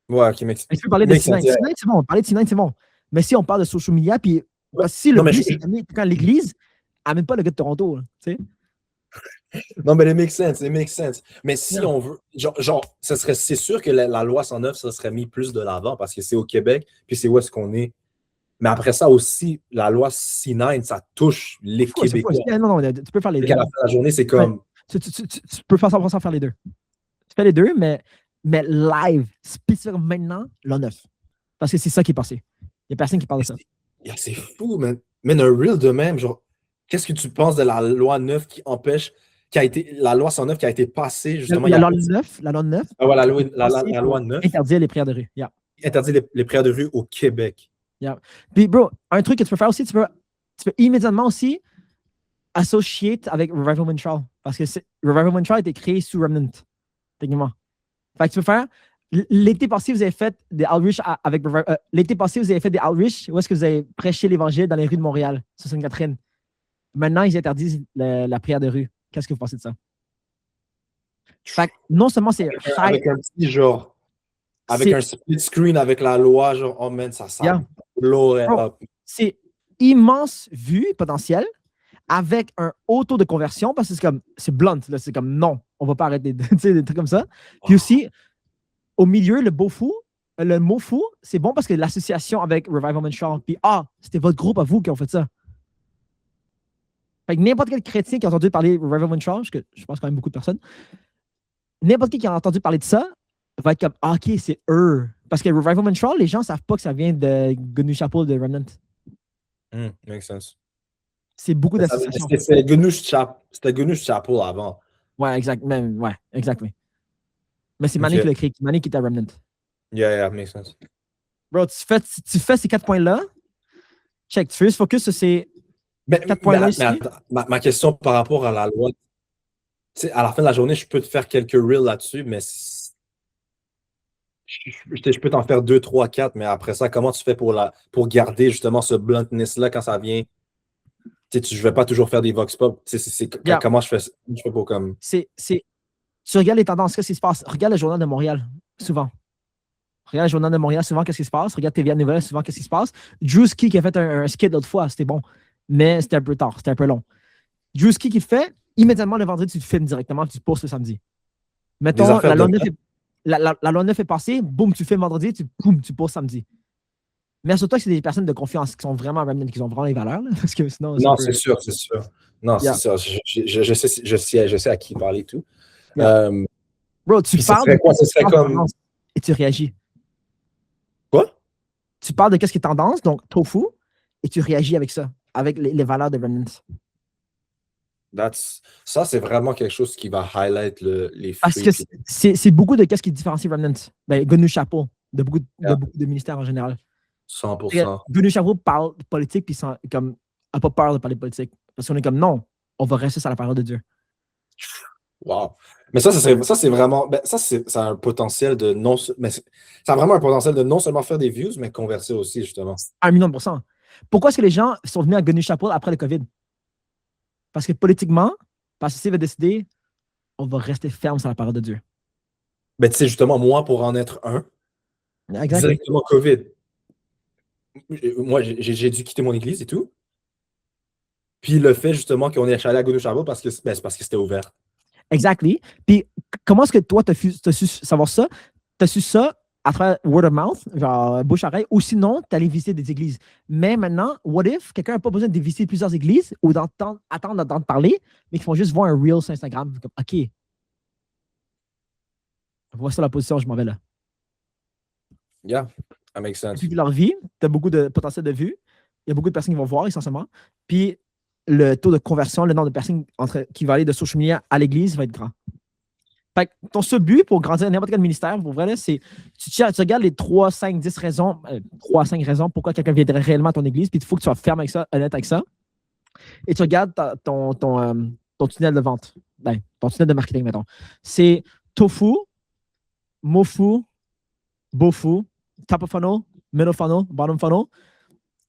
Speaker 2: Ouais, ok, mais.
Speaker 1: Tu peux parler de C9. C9, c'est bon. Parler de C9, c'est bon. Mais si on parle de social media, puis si le but, c'est d'amener quand l'Église, amène pas le gars de Toronto, tu sais?
Speaker 2: Non, mais it makes sense. Mais si on veut, c'est sûr que la loi 109, ça serait mis plus de l'avant parce que c'est au Québec, puis c'est où est-ce qu'on est. Mais après ça aussi, la loi C9, ça touche les Québécois.
Speaker 1: Non, tu peux faire les deux.
Speaker 2: À la fin de la journée, c'est comme.
Speaker 1: Tu peux faire 100% faire les deux. Tu fais les deux, mais live, spécifiquement maintenant, l'A9. Parce que c'est ça qui est passé. Il n'y a personne qui parle de ça.
Speaker 2: C'est fou, man. Mais un real de même, genre, qu'est-ce que tu penses de la loi 9 qui empêche, la loi 109 qui a été passée, justement, il y a...
Speaker 1: La loi 9
Speaker 2: Ah ouais, la
Speaker 1: pour
Speaker 2: loi 9
Speaker 1: interdire les prières de rue. Yeah.
Speaker 2: interdit les prières de rue au Québec.
Speaker 1: Yeah. Puis, bro, un truc que tu peux faire aussi, tu peux immédiatement aussi associer avec Revival Montreal. Parce que Revival Montreal a été créé sous Remnant, techniquement. Fait que tu peux faire. L'été passé, vous avez fait des outreach avec l'été passé, vous avez fait des outreach où est-ce que vous avez prêché l'Évangile dans les rues de Montréal, sur Sainte-Catherine. Maintenant, ils interdisent la prière de rue. Qu'est-ce que vous pensez de ça? Fait que non seulement c'est
Speaker 2: avec un petit genre, avec un split screen avec la loi, genre, oh man, ça l'aurait up.
Speaker 1: C'est immense vue potentielle avec un haut taux de conversion parce que c'est blunt, là, c'est comme non, on va pas arrêter, des trucs comme ça. Puis aussi, au milieu, le mot fou, c'est bon parce que l'association avec Revival Montreal, puis c'était votre groupe à vous qui ont fait ça. Fait que n'importe quel chrétien qui a entendu parler de Revival Montreal, parce que je pense quand même beaucoup de personnes, n'importe qui a entendu parler de ça va être comme OK, c'est eux. Parce que Revival Montreal, les gens ne savent pas que ça vient de Gnu Chapel de Remnant.
Speaker 2: Makes sense.
Speaker 1: C'est beaucoup d'associations.
Speaker 2: C'était Gnu Chapel avant.
Speaker 1: Ouais, exact. Ouais, exactement. Mais c'est Manny qui l'a créé. Manny qui était à Remnant.
Speaker 2: Yeah, makes sense.
Speaker 1: Bro, tu fais ces 4 points-là. Check. Tu fais juste focus sur ces 4 points-là ici.
Speaker 2: Ma question par rapport à la loi, à la fin de la journée, je peux te faire quelques reels là-dessus, mais je peux t'en faire 2, 3, 4, mais après ça, comment tu fais pour garder justement ce bluntness-là quand ça vient? Je ne vais pas toujours faire des vox pop. Comment je fais pour comme.
Speaker 1: Tu regardes les tendances, qu'est-ce qui se passe? Regarde le Journal de Montréal, souvent. Regarde le Journal de Montréal, souvent, qu'est-ce qui se passe? Regarde TVA Nouvelles, souvent, qu'est-ce qui se passe? Drewski qui a fait un skit l'autre fois, c'était bon, mais c'était un peu tard, c'était un peu long. Drewski qui fait, immédiatement le vendredi, tu te filmes directement, tu te postes le samedi. Mettons, la loi 9 est passée, boum, tu filmes vendredi, tu postes samedi. Mais surtout que c'est des personnes de confiance qui sont vraiment Remnant, qui ont vraiment les valeurs. Là, parce que sinon,
Speaker 2: non, c'est sûr. Non, c'est sûr. Je sais à qui parler et tout.
Speaker 1: Bro, tu parles de
Speaker 2: ce serait comme...
Speaker 1: et tu réagis.
Speaker 2: Quoi?
Speaker 1: Tu parles de qu'est-ce qui est tendance, donc tofu, et tu réagis avec ça, avec les valeurs de Remnant.
Speaker 2: Ça, c'est vraiment quelque chose qui va highlight les fruits.
Speaker 1: Parce que c'est beaucoup de qu'est-ce qui différencie Remnant. Ben, Gnu Chapel, de beaucoup de ministères en général.
Speaker 2: 100%.
Speaker 1: Gnu Chapel parle de politique, puis comme, n'a pas peur de parler de politique. Parce qu'on est comme, non, on va rester sur la parole de Dieu.
Speaker 2: Wow. Mais ça c'est vraiment. Ça a un potentiel de non. Mais ça a vraiment un potentiel de non seulement faire des views, mais converser aussi, justement.
Speaker 1: 1 million %. Pourquoi est-ce que les gens sont venus à Gnu Chapel après le COVID? Parce que politiquement, parce que s'il va décider, on va rester ferme sur la parole de Dieu.
Speaker 2: Ben, tu sais, justement, moi, pour en être un, directement COVID. Moi, j'ai dû quitter mon église et tout. Puis le fait, justement, qu'on est allé à Gnu Chapel c'est parce que c'était ouvert.
Speaker 1: Exactly. Puis comment est-ce que toi, tu as su savoir ça? Tu as su ça à travers word of mouth, genre bouche-oreille, ou sinon, tu allais visiter des églises. Mais maintenant, what if quelqu'un n'a pas besoin de visiter plusieurs églises ou attendre d'entendre parler, mais qu'ils font juste voir un reel sur Instagram? Comme, OK. Voici la position, je m'en vais là.
Speaker 2: Yeah, that makes sense.
Speaker 1: Puis leur vie, tu as beaucoup de potentiel de vue. Il y a beaucoup de personnes qui vont voir essentiellement. Puis le taux de conversion, le nombre de personnes qui vont aller de social media à l'église va être grand. Fait que ton seul but pour grandir n'importe quel ministère, pour vrai, c'est tu regardes les 3, 5, 10 raisons, 3 à 5 raisons pourquoi quelqu'un viendrait réellement à ton église, puis il faut que tu sois ferme avec ça, honnête avec ça. Et tu regardes ton tunnel de vente, ton tunnel de marketing, mettons. C'est tofu, mofu, bofu, top of funnel, middle funnel, bottom funnel.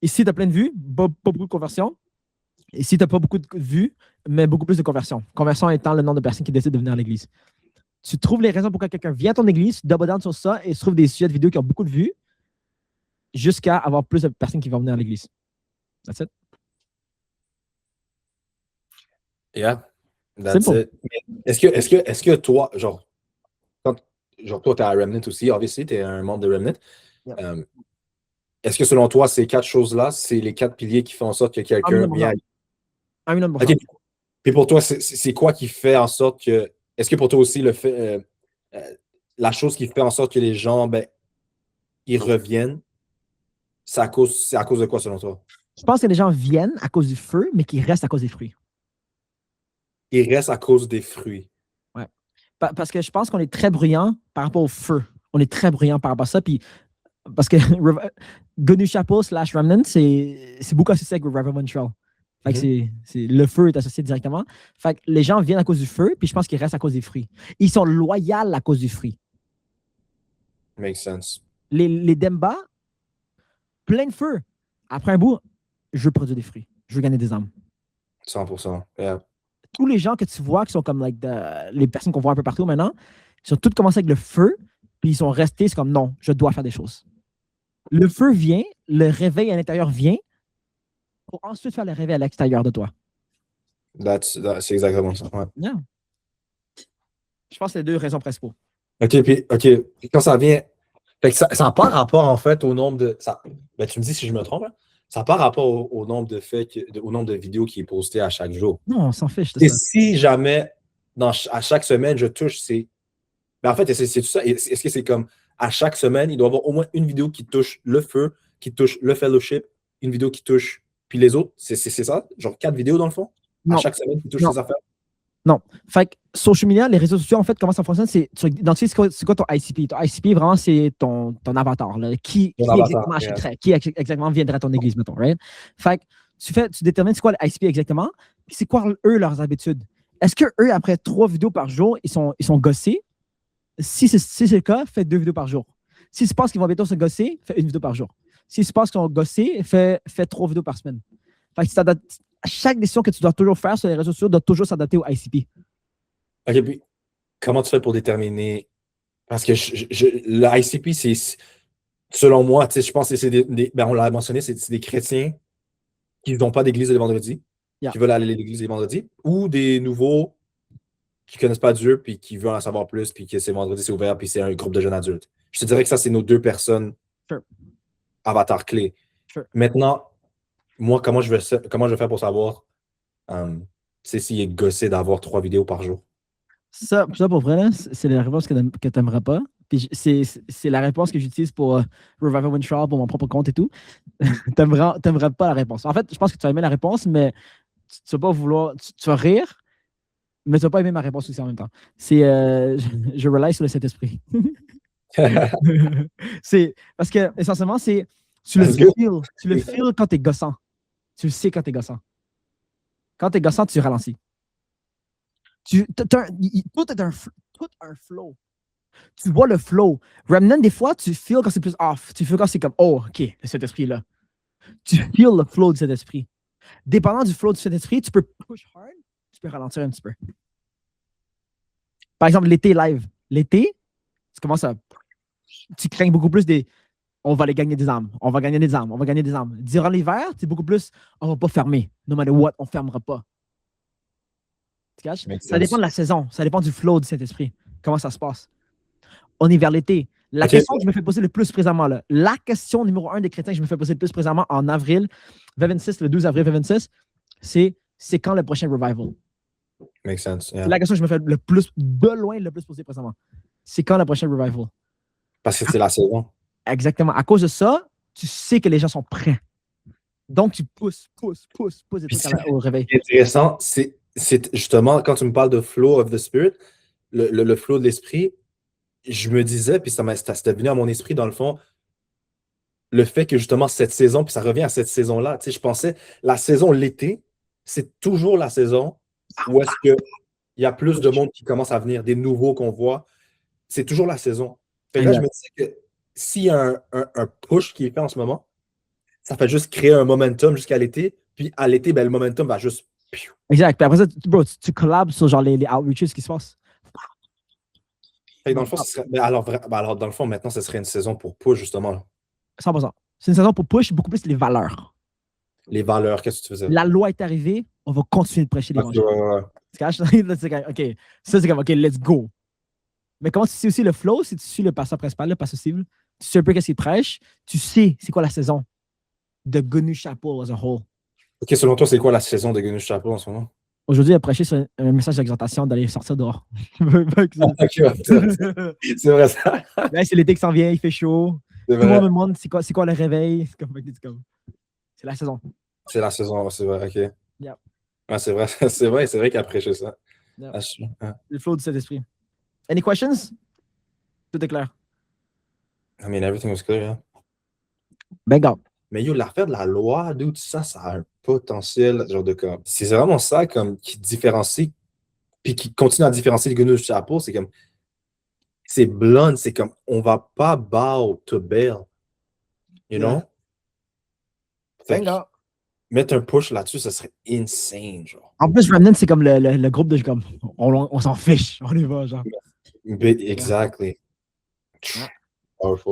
Speaker 1: Ici, tu as plein de vues, pas beaucoup de conversions. Ici, tu n'as pas beaucoup de vues, mais beaucoup plus de conversions. Conversion étant le nombre de personnes qui décident de venir à l'église. Tu trouves les raisons pourquoi quelqu'un vient à ton église, tu double down sur ça et tu trouves des sujets de vidéos qui ont beaucoup de vues jusqu'à avoir plus de personnes qui vont venir à l'église. That's it.
Speaker 2: Yeah, that's it. Est-ce que toi, genre toi, tu es à Remnant aussi, obviously, tu es un membre de Remnant. Yeah. Est-ce que selon toi, ces 4 choses-là, c'est les 4 piliers qui font en sorte que quelqu'un vient... Okay. Puis pour toi, c'est quoi qui fait en sorte que... Est-ce que pour toi aussi, la chose qui fait en sorte que les gens, ils reviennent, c'est à cause de quoi selon toi?
Speaker 1: Je pense que les gens viennent à cause du feu, mais qu'ils restent à cause des fruits.
Speaker 2: Il reste à cause des fruits.
Speaker 1: Ouais. Parce que je pense qu'on est très bruyant par rapport au feu. On est très bruyant par rapport à ça. Puis, parce que Gonu Chapeau / Remnant, c'est beaucoup associé avec Revival Montreal. Fait que le feu est associé directement. Fait que les gens viennent à cause du feu, puis je pense qu'ils restent à cause des fruits. Ils sont loyaux à cause du fruit.
Speaker 2: Makes sense.
Speaker 1: Les Demba, plein de feu. Après un bout, je veux produire des fruits. Je veux gagner des âmes.
Speaker 2: 100%. Yeah.
Speaker 1: Tous les gens que tu vois qui sont comme les personnes qu'on voit un peu partout maintenant, ils ont tous commencé avec le feu, puis ils sont restés, c'est comme non, je dois faire des choses. Le feu vient, le réveil à l'intérieur vient, pour ensuite faire le réveil à l'extérieur de toi.
Speaker 2: C'est exactement ça. Ouais.
Speaker 1: Yeah. Je pense que c'est les deux raisons principaux.
Speaker 2: OK, puis quand ça vient. Fait que ça n'a pas rapport, en fait, au nombre de. Ben, tu me dis si je me trompe, hein? Ça n'a pas rapport au nombre de faits, au nombre de vidéos qui est posté à chaque jour.
Speaker 1: Non, on s'en fiche de
Speaker 2: Et
Speaker 1: ça.
Speaker 2: si jamais, à chaque semaine, je touche ces. Ben, en fait, c'est tout ça. Est-ce que c'est comme à chaque semaine, il doit y avoir au moins une vidéo qui touche le feu, qui touche le fellowship, une vidéo qui touche. Puis les autres, c'est ça? Genre 4 vidéos dans le fond?
Speaker 1: Non.
Speaker 2: À chaque semaine qui touche ces affaires?
Speaker 1: Non. Fait que social media, les réseaux sociaux, en fait, comment ça fonctionne, c'est c'est quoi ton ICP? Ton ICP, vraiment, c'est ton avatar. Là. Qui exactement achèterait? Qui exactement viendrait à ton église, mettons, right? Fait que tu détermines c'est quoi le ICP exactement, puis c'est quoi, eux, leurs habitudes. Est-ce que eux, après 3 vidéos par jour, ils sont gossés? Si c'est le cas, fais 2 vidéos par jour. S'ils se pensent qu'ils vont bientôt se gosser, fais 1 vidéo par jour. S'ils se pensent qu'ils vont gosser, fais 3 vidéos par semaine. Fait que chaque décision que tu dois toujours faire sur les réseaux sociaux doit toujours s'adapter au ICP.
Speaker 2: OK, puis comment tu fais pour déterminer? Parce que le ICP, c'est, selon moi, je pense que c'est ben, on l'a mentionné, c'est des chrétiens qui n'ont pas d'église le vendredi, qui veulent aller à l'église les vendredis, ou des nouveaux qui ne connaissent pas Dieu, puis qui veulent en savoir plus, puis que c'est vendredi, c'est ouvert, puis c'est un groupe de jeunes adultes. Je te dirais que ça, c'est nos 2 personnes avatars clés. Maintenant, moi, comment je vais faire pour savoir s'il est gossé d'avoir 3 vidéos par jour?
Speaker 1: Ça pour vrai, là, c'est la réponse que tu n'aimerais pas. Puis c'est la réponse que j'utilise pour Revival Montreal, pour mon propre compte et tout. Tu n'aimerais pas la réponse. En fait, je pense que tu vas aimer la réponse, mais tu vas pas vouloir. Tu vas rire, mais tu vas pas aimer ma réponse aussi en même temps. C'est je rely sur le Saint-Esprit. C'est parce que essentiellement, c'est tu le feel quand tu es gossant. Tu le sais quand tu es gossant. Quand tu es gossant, tu ralentis. Tout est un flow. Tu vois le flow. Remnant, des fois, tu feels quand c'est plus off. Tu feels quand c'est comme, oh, OK, cet esprit-là. Tu feels le flow de cet esprit. Dépendant du flow de cet esprit, tu peux push hard, tu peux ralentir un petit peu. Par exemple, l'été live. L'été, tu commences à. Tu crains beaucoup plus des. On va aller gagner des âmes. On va gagner des âmes. On va gagner des âmes. Durant l'hiver, c'est beaucoup plus. On va pas fermer. No matter what, on fermera pas. Tu caches? Ça dépend de la saison. Ça dépend du flow de cet esprit. Comment ça se passe? On est vers l'été. La question que je me fais poser le plus présentement, là, la question numéro 1 des chrétiens que je me fais poser le plus présentement en avril 26, le 12 avril 26, c'est quand le prochain revival?
Speaker 2: Makes sense. Yeah.
Speaker 1: C'est la question que je me fais le plus poser présentement. C'est quand le prochain revival?
Speaker 2: Parce que c'est la saison.
Speaker 1: Exactement. À cause de ça, tu sais que les gens sont prêts. Donc, tu pousses des trucs au réveil.
Speaker 2: Ce qui est intéressant, c'est justement, quand tu me parles de flow of the spirit, le flow de l'esprit, je me disais, puis c'était venu à mon esprit, dans le fond, le fait que justement cette saison, puis ça revient à cette saison-là, je pensais, la saison l'été, c'est toujours la saison où est-ce qu'il y a plus de monde qui commence à venir, des nouveaux qu'on voit. C'est toujours la saison. Fait que là, je me disais que s'il y a un push qui est fait en ce moment, ça fait juste créer un momentum jusqu'à l'été, puis à l'été, ben, le momentum va juste.
Speaker 1: Exact. Puis après ça, bro, tu collabes sur genre les outreaches qui se passent.
Speaker 2: Fait que dans le fond, alors, dans le fond, maintenant, ce serait une saison pour push, justement. Là.
Speaker 1: 100%. C'est une saison pour push beaucoup plus les valeurs.
Speaker 2: Les valeurs, qu'est-ce que tu faisais?
Speaker 1: La loi est arrivée, on va continuer de prêcher l'évangile. Tu caches? OK. Ça, c'est comme, OK, let's go. Mais comment tu sais aussi le flow, si tu suis le pasteur principal, le pasteur cible, tu sais un peu qu'est-ce qu'il prêche, tu sais c'est quoi la saison de Gonu Chapel as a whole.
Speaker 2: OK, selon toi, c'est quoi la saison de Gonu Chapel en ce moment?
Speaker 1: Aujourd'hui, il a prêché sur un message d'exhortation d'aller sortir dehors.
Speaker 2: C'est vrai ça.
Speaker 1: Là, c'est l'été qui s'en vient, il fait chaud. Tout le monde me demande c'est quoi le réveil. C'est la saison.
Speaker 2: C'est la saison, c'est vrai, ok.
Speaker 1: Yeah.
Speaker 2: Ouais, c'est vrai, c'est vrai qu'il a prêché ça.
Speaker 1: Yeah.
Speaker 2: Ah.
Speaker 1: Le flow du Saint-Esprit. Any questions? Tout est clair.
Speaker 2: I mean, everything was clear, yeah.
Speaker 1: Bingo.
Speaker 2: Mais yo, l'affaire de la loi, d'où ça a un potentiel, genre de comme. C'est vraiment ça comme qui différencie, puis qui continue à différencier le Gunus du Chapeau, c'est comme. C'est blonde, c'est comme on va pas bow to Baal. You know? Fait que
Speaker 1: Bingo.
Speaker 2: mettre un push là-dessus, ça serait insane, genre.
Speaker 1: En plus, Remnant, c'est comme le groupe de comme on s'en fiche. On y va, genre.
Speaker 2: Exactly.
Speaker 1: Yeah.
Speaker 2: Powerful.